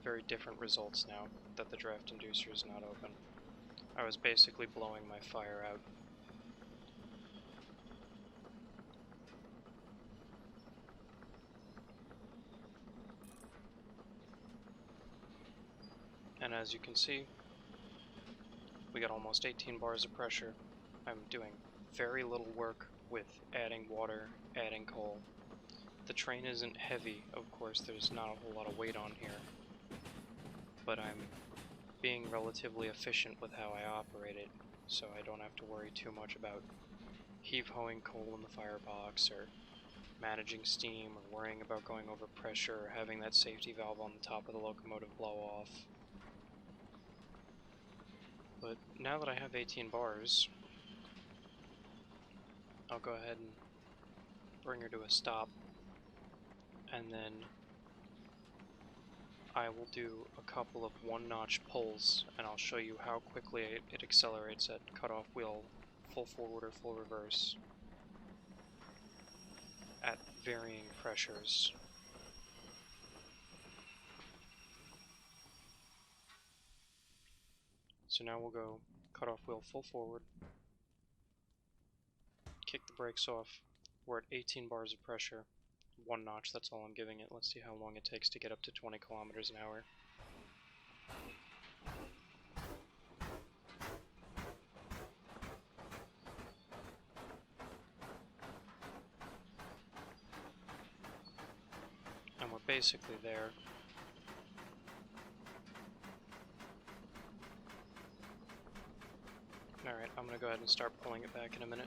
very different results now that the draft inducer is not open. I was basically blowing my fire out. And as you can see, we got almost 18 bars of pressure. I'm doing very little work with adding water, adding coal. The train isn't heavy, of course, there's not a whole lot of weight on here. But I'm being relatively efficient with how I operate it, so I don't have to worry too much about heave-hoeing coal in the firebox, or managing steam, or worrying about going over pressure, or having that safety valve on the top of the locomotive blow off. But now that I have 18 bars, I'll go ahead and bring her to a stop, and then I will do a couple of one-notch pulls, and I'll show you how quickly it accelerates at cutoff wheel, full forward or full reverse, at varying pressures. So now we'll go cutoff wheel full forward, kick the brakes off. We're at 18 bars of pressure, one notch, that's all I'm giving it. Let's see how long it takes to get up to 20 kilometers an hour. And we're basically there. Alright, I'm going to go ahead and start pulling it back in a minute.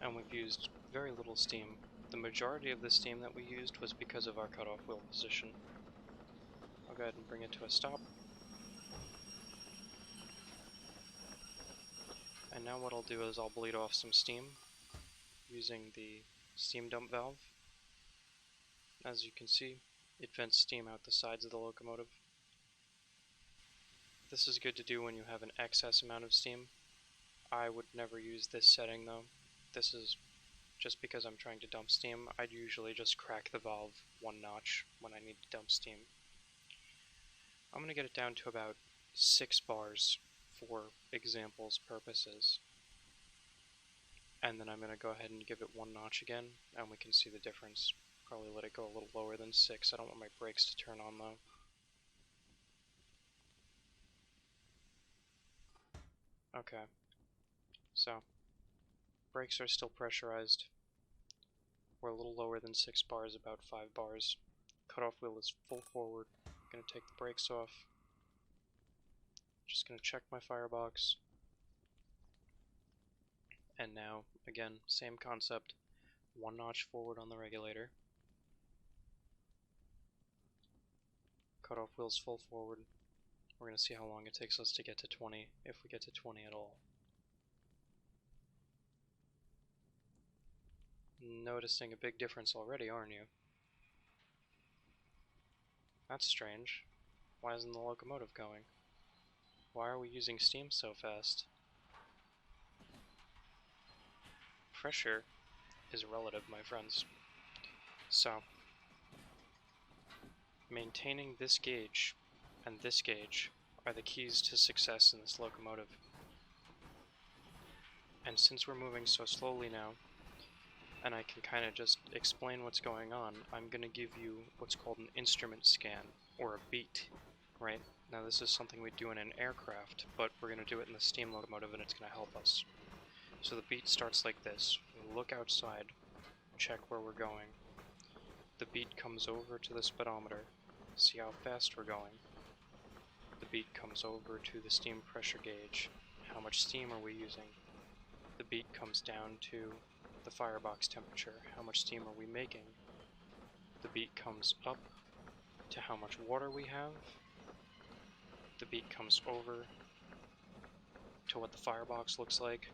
And we've used very little steam. The majority of the steam that we used was because of our cutoff wheel position. I'll go ahead and bring it to a stop. And now what I'll do is I'll bleed off some steam using the steam dump valve. As you can see, it vents steam out the sides of the locomotive. This is good to do when you have an excess amount of steam. I would never use this setting though. This is just because I'm trying to dump steam. I'd usually just crack the valve one notch when I need to dump steam. I'm going to get it down to about 6 bars for examples purposes. And then I'm going to go ahead and give it one notch again, and we can see the difference. Probably let it go a little lower than 6. I don't want my brakes to turn on though. Okay, so brakes are still pressurized. We're a little lower than 6 bars, about 5 bars. Cutoff wheel is full forward. I'm going to take the brakes off. Just going to check my firebox. And now, again, same concept. One notch forward on the regulator. Cutoff wheel's full forward. We're going to see how long it takes us to get to 20, if we get to 20 at all. Noticing a big difference already, aren't you? That's strange. Why isn't the locomotive going? Why are we using steam so fast? Pressure is relative, my friends. So, maintaining this gauge and this gauge are the keys to success in this locomotive. And since we're moving so slowly now, and I can kind of just explain what's going on, I'm going to give you what's called an instrument scan, or a beat, right? Now this is something we do in an aircraft, but we're going to do it in the steam locomotive and it's going to help us. So the beat starts like this. We look outside, check where we're going. The beat comes over to the speedometer, see how fast we're going. The beat comes over to the steam pressure gauge. How much steam are we using? The beat comes down to the firebox temperature. How much steam are we making? The beat comes up to how much water we have. The beat comes over to what the firebox looks like.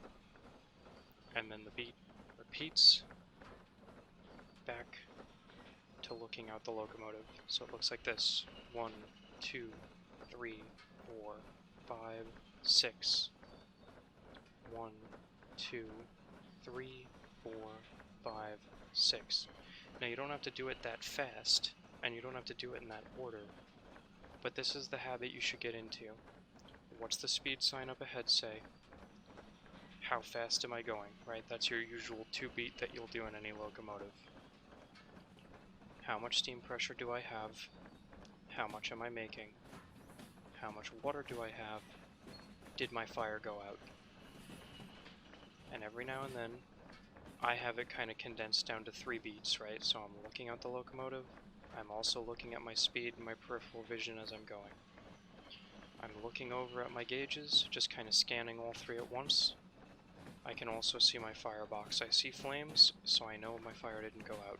And then the beat repeats back to looking out the locomotive. So it looks like this. 1, 2, 3, 4, 5, 6. 1, 2, 3, 4, 5, 6. Now you don't have to do it that fast, and you don't have to do it in that order, but this is the habit you should get into. What's the speed sign up ahead say? How fast am I going, right? That's your usual 2-beat that you'll do in any locomotive. How much steam pressure do I have? How much am I making? How much water do I have? Did my fire go out? And every now and then, I have it kind of condensed down to 3 beats, right? So I'm looking out the locomotive, I'm also looking at my speed and my peripheral vision as I'm going. I'm looking over at my gauges, just kind of scanning all 3 at once. I can also see my firebox. I see flames, so I know my fire didn't go out.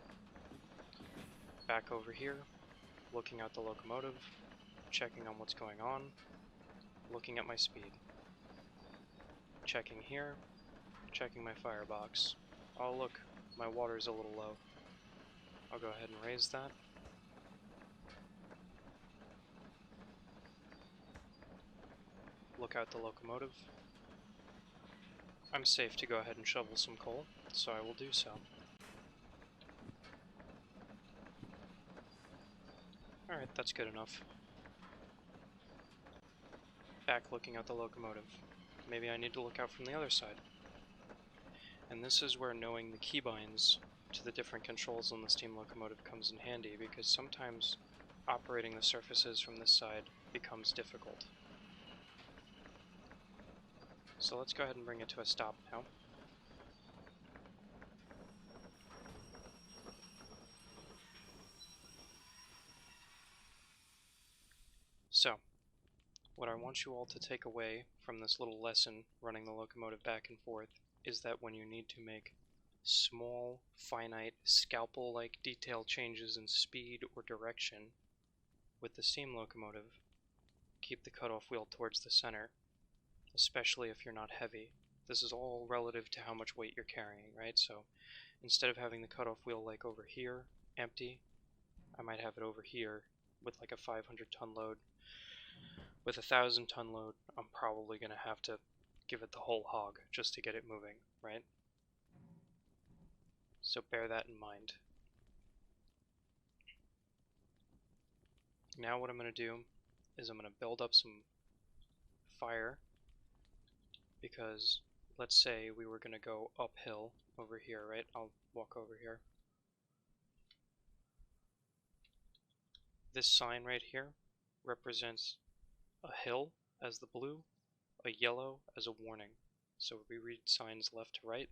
Back over here, looking out the locomotive, checking on what's going on, looking at my speed. Checking here, checking my firebox. Oh look, my water's a little low. I'll go ahead and raise that. Look out the locomotive. I'm safe to go ahead and shovel some coal, so I will do so. Alright, that's good enough. Back looking out the locomotive. Maybe I need to look out from the other side. And this is where knowing the keybinds to the different controls on the steam locomotive comes in handy, because sometimes operating the surfaces from this side becomes difficult. So let's go ahead and bring it to a stop now. So, what I want you all to take away from this little lesson running the locomotive back and forth is that when you need to make small, finite, scalpel-like detail changes in speed or direction with the steam locomotive, keep the cutoff wheel towards the center, especially if you're not heavy. This is all relative to how much weight you're carrying, right? So instead of having the cutoff wheel like over here, empty, I might have it over here with like a 500-ton load. With a 1,000-ton load, I'm probably going to have to give it the whole hog just to get it moving, right? So bear that in mind. Now what I'm going to do is I'm going to build up some fire, because let's say we were going to go uphill over here, right? I'll walk over here. This sign right here represents a hill as the blue, a yellow as a warning. So we read signs left to right.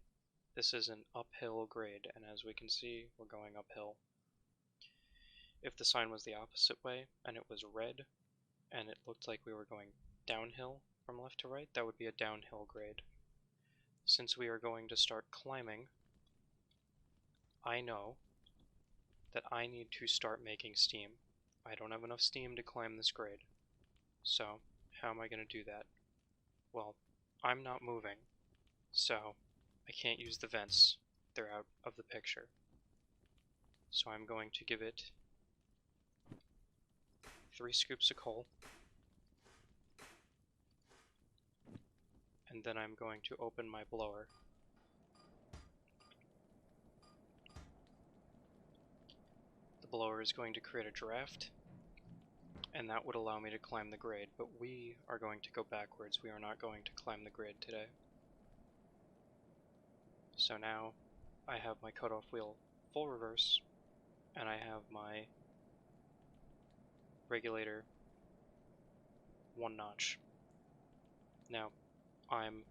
This is an uphill grade, and as we can see, we're going uphill. If the sign was the opposite way, and it was red, and it looked like we were going downhill from left to right, that would be a downhill grade. Since we are going to start climbing, I know that I need to start making steam. I don't have enough steam to climb this grade. So, how am I going to do that? Well, I'm not moving, so I can't use the vents. They're out of the picture. So I'm going to give it 3 scoops of coal, and then I'm going to open my blower. blower is going to create a draft, and that would allow me to climb the grade, but we are going to go backwards. We are not going to climb the grade today. So now I have my cutoff wheel full reverse, and I have my regulator one notch. Now I'm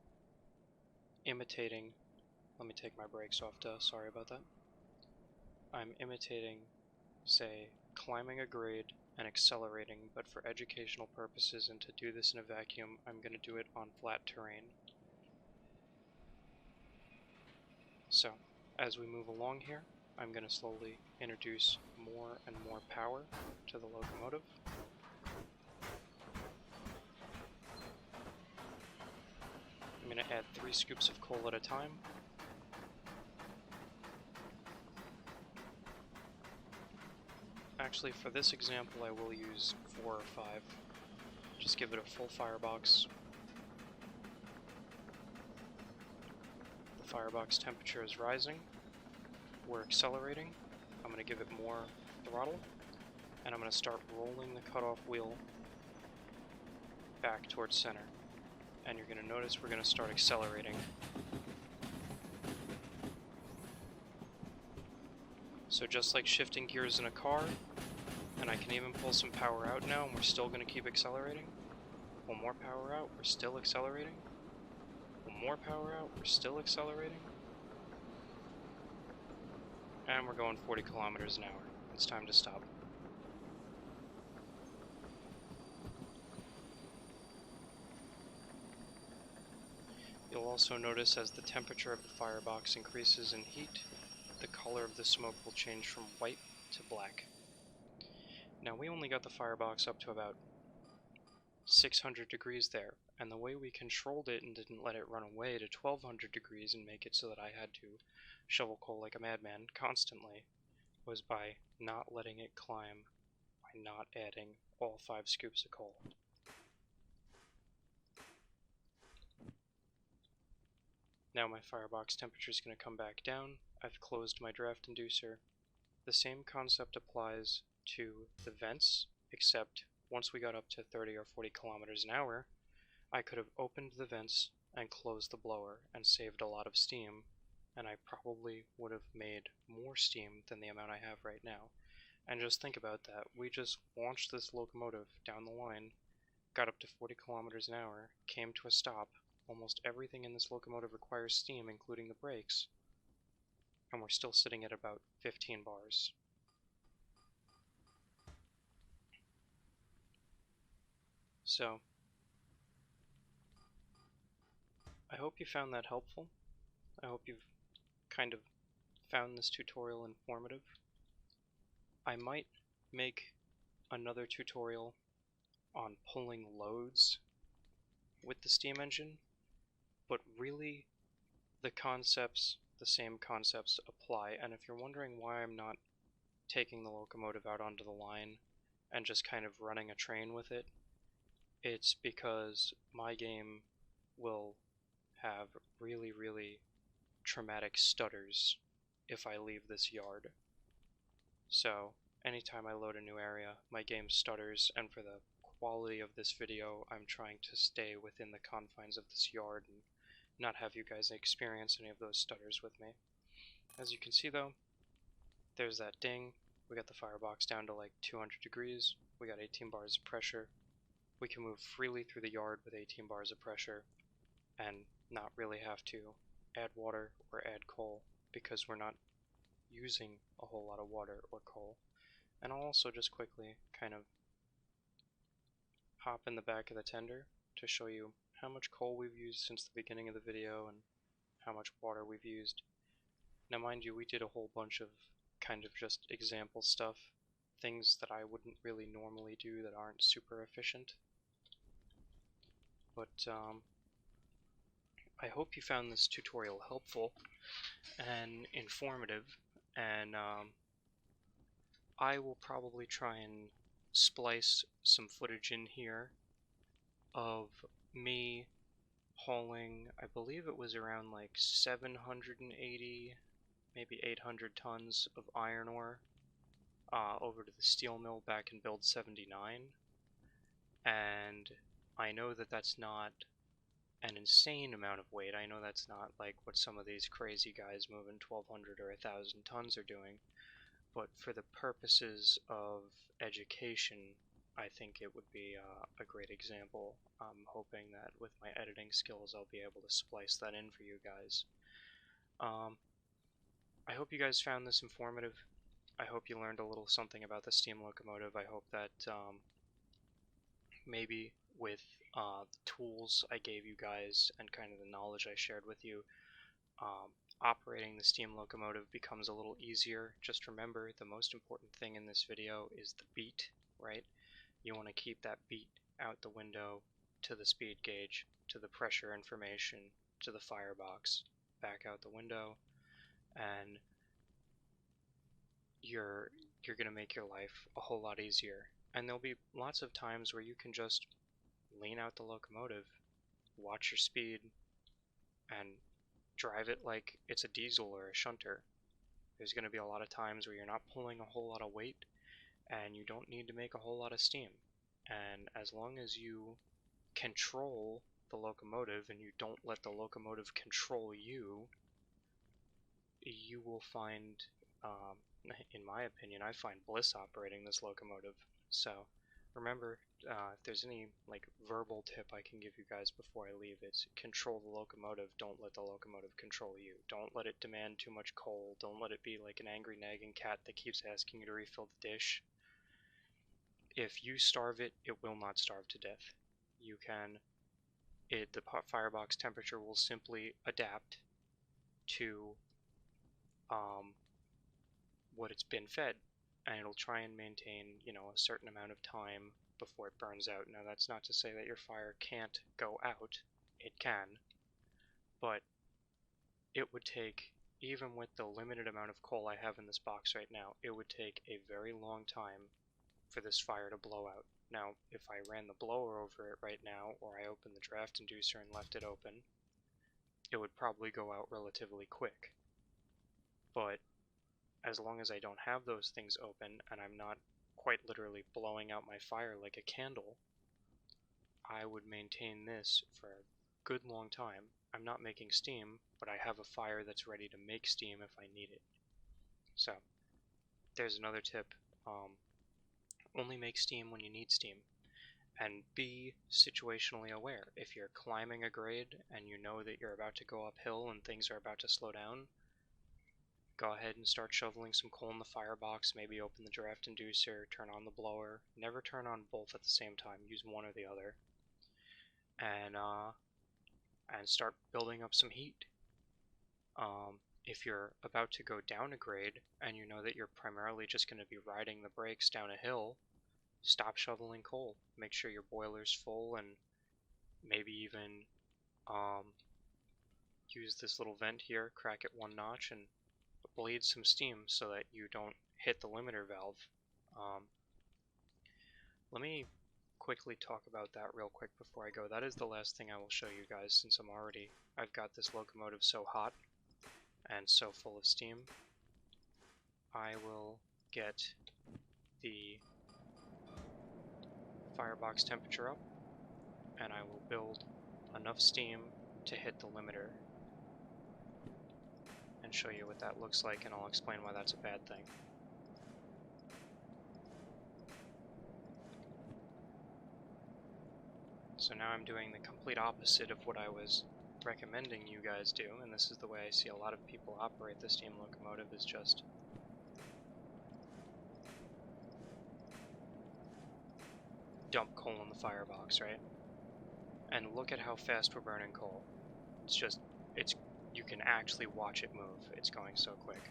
imitating, let me take my brakes off, sorry about that. I'm imitating, say, climbing a grade and accelerating, but for educational purposes and to do this in a vacuum, I'm going to do it on flat terrain. So, as we move along here, I'm going to slowly introduce more and more power to the locomotive. I'm going to add 3 scoops of coal at a time. Actually, for this example, I will use 4 or 5. Just give it a full firebox. The firebox temperature is rising. We're accelerating. I'm going to give it more throttle, and I'm going to start rolling the cutoff wheel back towards center. And you're going to notice we're going to start accelerating. So just like shifting gears in a car, and I can even pull some power out now, and we're still going to keep accelerating. Pull more power out, we're still accelerating. Pull more power out, we're still accelerating. And we're going 40 kilometers an hour. It's time to stop. You'll also notice as the temperature of the firebox increases in heat, the color of the smoke will change from white to black. Now we only got the firebox up to about 600 degrees there, and the way we controlled it and didn't let it run away to 1200 degrees and make it so that I had to shovel coal like a madman constantly was by not letting it climb, by not adding all 5 scoops of coal. Now my firebox temperature is going to come back down. I've closed my draft inducer. The same concept applies to the vents, except once we got up to 30 or 40 kilometers an hour, I could have opened the vents and closed the blower and saved a lot of steam, and I probably would have made more steam than the amount I have right now. And just think about that. We just launched this locomotive down the line, got up to 40 kilometers an hour, came to a stop. Almost everything in this locomotive requires steam, including the brakes, and we're still sitting at about 15 bars. So, I hope you found that helpful. I hope you've kind of found this tutorial informative. I might make another tutorial on pulling loads with the steam engine, but really the same concepts apply, and if you're wondering why I'm not taking the locomotive out onto the line and just kind of running a train with it, it's because my game will have really, really traumatic stutters if I leave this yard. So anytime I load a new area, my game stutters, and for the quality of this video, I'm trying to stay within the confines of this yard and not have you guys experience any of those stutters with me. As you can see though, there's that ding. We got the firebox down to like 200 degrees. We got 18 bars of pressure. We can move freely through the yard with 18 bars of pressure and not really have to add water or add coal because we're not using a whole lot of water or coal. And I'll also just quickly kind of hop in the back of the tender to show you how much coal we've used since the beginning of the video and how much water we've used. Now mind you, we did a whole bunch of kind of just example stuff, things that I wouldn't really normally do that aren't super efficient. But I hope you found this tutorial helpful and informative, and I will probably try and splice some footage in here of me hauling, I believe it was around like 780, maybe 800 tons of iron ore over to the steel mill back in build 79, and I know that that's not an insane amount of weight. I know that's not like what some of these crazy guys moving 1,200 or 1,000 tons are doing, but for the purposes of education, I think it would be a great example. I'm hoping that with my editing skills I'll be able to splice that in for you guys. I hope you guys found this informative. I hope you learned a little something about the steam locomotive. I hope that maybe with the tools I gave you guys and kind of the knowledge I shared with you, operating the steam locomotive becomes a little easier. Just remember, the most important thing in this video is the beat, right? You want to keep that beat out the window to the speed gauge, to the pressure information, to the firebox, back out the window, and you're going to make your life a whole lot easier. And there'll be lots of times where you can just lean out the locomotive, watch your speed, and drive it like it's a diesel or a shunter. There's going to be a lot of times where you're not pulling a whole lot of weight and you don't need to make a whole lot of steam. And as long as you control the locomotive and you don't let the locomotive control you, you will find, in my opinion, I find bliss operating this locomotive. So remember, if there's any like verbal tip I can give you guys before I leave, it's control the locomotive, don't let the locomotive control you. Don't let it demand too much coal, don't let it be like an angry nagging cat that keeps asking you to refill the dish. If you starve it, it will not starve to death. You can, the firebox temperature will simply adapt to what it's been fed, and it'll try and maintain, you know, a certain amount of time before it burns out. Now that's not to say that your fire can't go out. It can, but it would take, even with the limited amount of coal I have in this box right now, it would take a very long time for this fire to blow out. Now, if I ran the blower over it right now, or I opened the draft inducer and left it open, it would probably go out relatively quick. But as long as I don't have those things open and I'm not quite literally blowing out my fire like a candle, I would maintain this for a good long time. I'm not making steam, but I have a fire that's ready to make steam if I need it. So there's another tip. Only make steam when you need steam, and be situationally aware. If you're climbing a grade and you know that you're about to go uphill and things are about to slow down, go ahead and start shoveling some coal in the firebox, maybe open the draft inducer, turn on the blower. Never turn on both at the same time, use one or the other. And start building up some heat. If you're about to go down a grade and you know that you're primarily just going to be riding the brakes down a hill, stop shoveling coal. Make sure your boiler's full, and maybe even use this little vent here, crack it one notch, and bleed some steam so that you don't hit the limiter valve. Let me quickly talk about that real quick before I go. That is the last thing I will show you guys, since I've got this locomotive so hot and so full of steam. I will get the firebox temperature up, and I will build enough steam to hit the limiter and show you what that looks like, and I'll explain why that's a bad thing. So now I'm doing the complete opposite of what I was recommending you guys do, and this is the way I see a lot of people operate the steam locomotive, is just dump coal in the firebox, right? And look at how fast we're burning coal. You can actually watch it move. It's going so quick.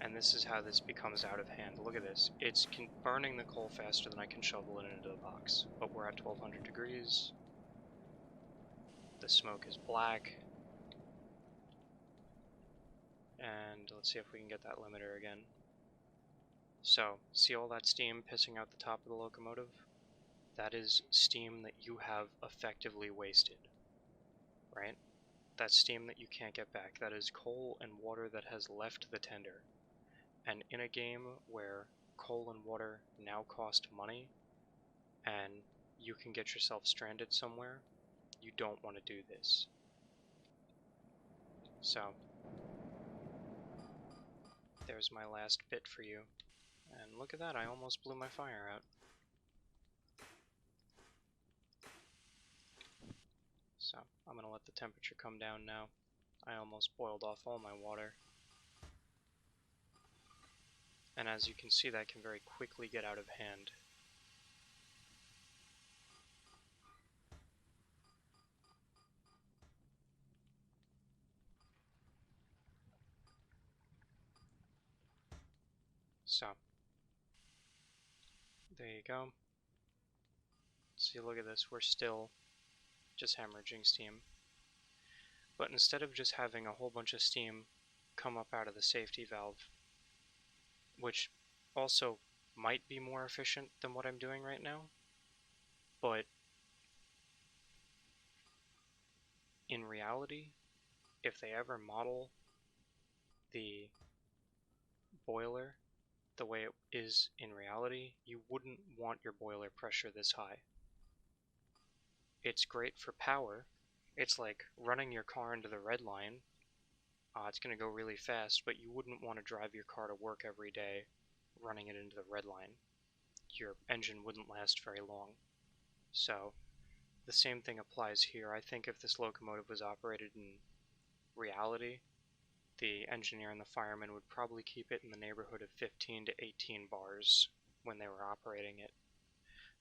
And this is how this becomes out of hand. Look at this. It's burning the coal faster than I can shovel it into the box. But we're at 1200 degrees. The smoke is black. And let's see if we can get that limiter again. So, see all that steam pissing out the top of the locomotive? That is steam that you have effectively wasted, right? That's steam that you can't get back. That is coal and water that has left the tender. And in a game where coal and water now cost money, and you can get yourself stranded somewhere, you don't want to do this. So, there's my last bit for you. And look at that, I almost blew my fire out. So, I'm going to let the temperature come down now. I almost boiled off all my water. And as you can see, that can very quickly get out of hand. So, there you go. See, look at this, we're still just hemorrhaging steam. But instead of just having a whole bunch of steam come up out of the safety valve, which also might be more efficient than what I'm doing right now, but in reality, if they ever model the boiler the way it is in reality, you wouldn't want your boiler pressure this high. It's great for power. It's like running your car into the red line. It's going to go really fast, but you wouldn't want to drive your car to work every day running it into the red line. Your engine wouldn't last very long. So the same thing applies here. I think if this locomotive was operated in reality, the engineer and the fireman would probably keep it in the neighborhood of 15 to 18 bars when they were operating it.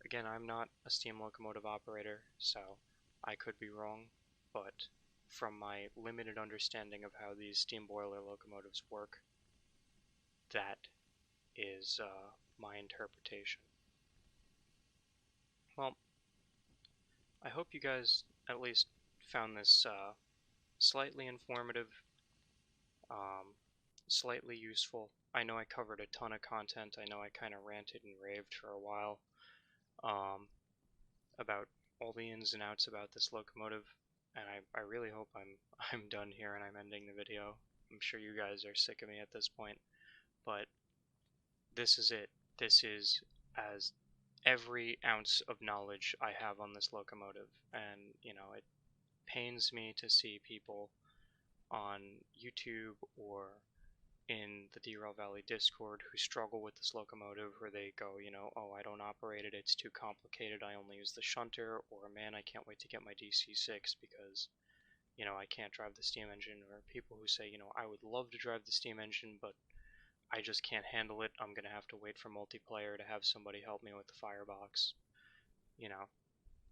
Again, I'm not a steam locomotive operator, so I could be wrong, but from my limited understanding of how these steam boiler locomotives work, that is my interpretation. Well, I hope you guys at least found this slightly informative, slightly useful. I know I covered a ton of content. I know I kind of ranted and raved for a while about all the ins and outs about this locomotive, and I really hope I'm done here and I'm ending the video. I'm sure you guys are sick of me at this point, but this is it. This is as every ounce of knowledge I have on this locomotive, and you know, it pains me to see people on YouTube or in the Derail Valley Discord who struggle with this locomotive, where they go, you know, oh, I don't operate it, it's too complicated, I only use the shunter, or man, I can't wait to get my DC6 because, you know, I can't drive the steam engine, or people who say, you know, I would love to drive the steam engine, but I just can't handle it, I'm gonna have to wait for multiplayer to have somebody help me with the Firebox. You know,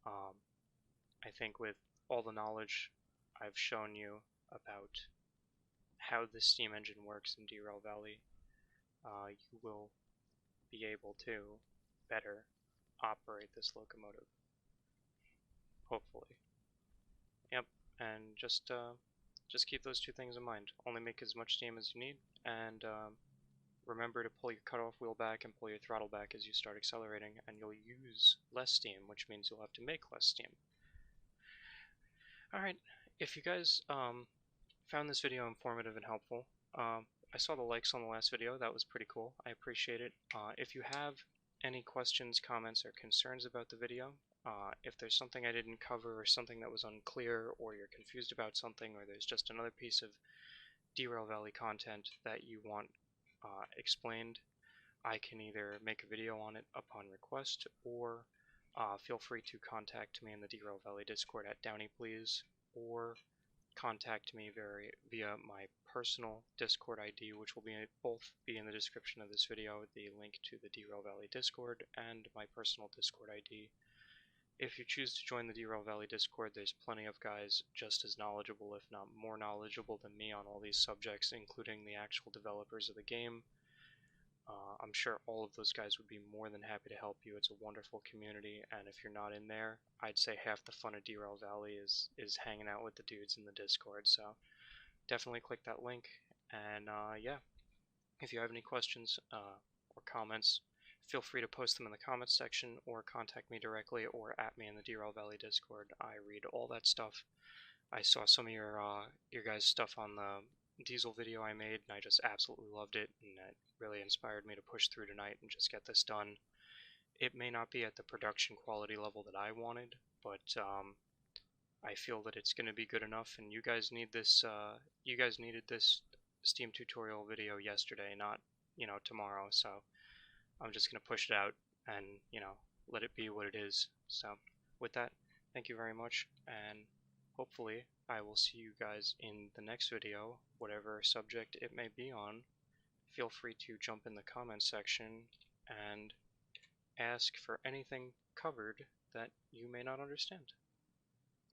I think with all the knowledge I've shown you about how the steam engine works in Derail Valley, you will be able to better operate this locomotive. Hopefully. Yep, and just keep those two things in mind. Only make as much steam as you need, and remember to pull your cutoff wheel back and pull your throttle back as you start accelerating, and you'll use less steam, which means you'll have to make less steam. Alright, if you guys found this video informative and helpful, I saw the likes on the last video, that was pretty cool, I appreciate it. If you have any questions, comments, or concerns about the video, if there's something I didn't cover or something that was unclear, or you're confused about something, or there's just another piece of Derail Valley content that you want explained, I can either make a video on it upon request, or feel free to contact me in the Derail Valley Discord at DowneyPlease, or contact me via my personal Discord ID, which will both be in the description of this video, the link to the Derail Valley Discord and my personal Discord ID. If you choose to join the Derail Valley Discord, there's plenty of guys just as knowledgeable, if not more knowledgeable than me on all these subjects, including the actual developers of the game. I'm sure all of those guys would be more than happy to help you. It's a wonderful community, and if you're not in there, I'd say half the fun of Derail Valley is hanging out with the dudes in the Discord, so definitely click that link, and yeah, if you have any questions or comments, feel free to post them in the comments section, or contact me directly, or at me in the Derail Valley Discord. I read all that stuff. I saw some of your guys' stuff on the diesel video I made, and I just absolutely loved it, and it really inspired me to push through tonight and just get this done. It may not be at the production quality level that I wanted, but I feel that it's going to be good enough, and you guys need this. You guys needed this Steam tutorial video yesterday, not tomorrow. So I'm just going to push it out and let it be what it is. So with that, thank you very much, and hopefully I will see you guys in the next video, whatever subject it may be on. Feel free to jump in the comments section and ask for anything covered that you may not understand.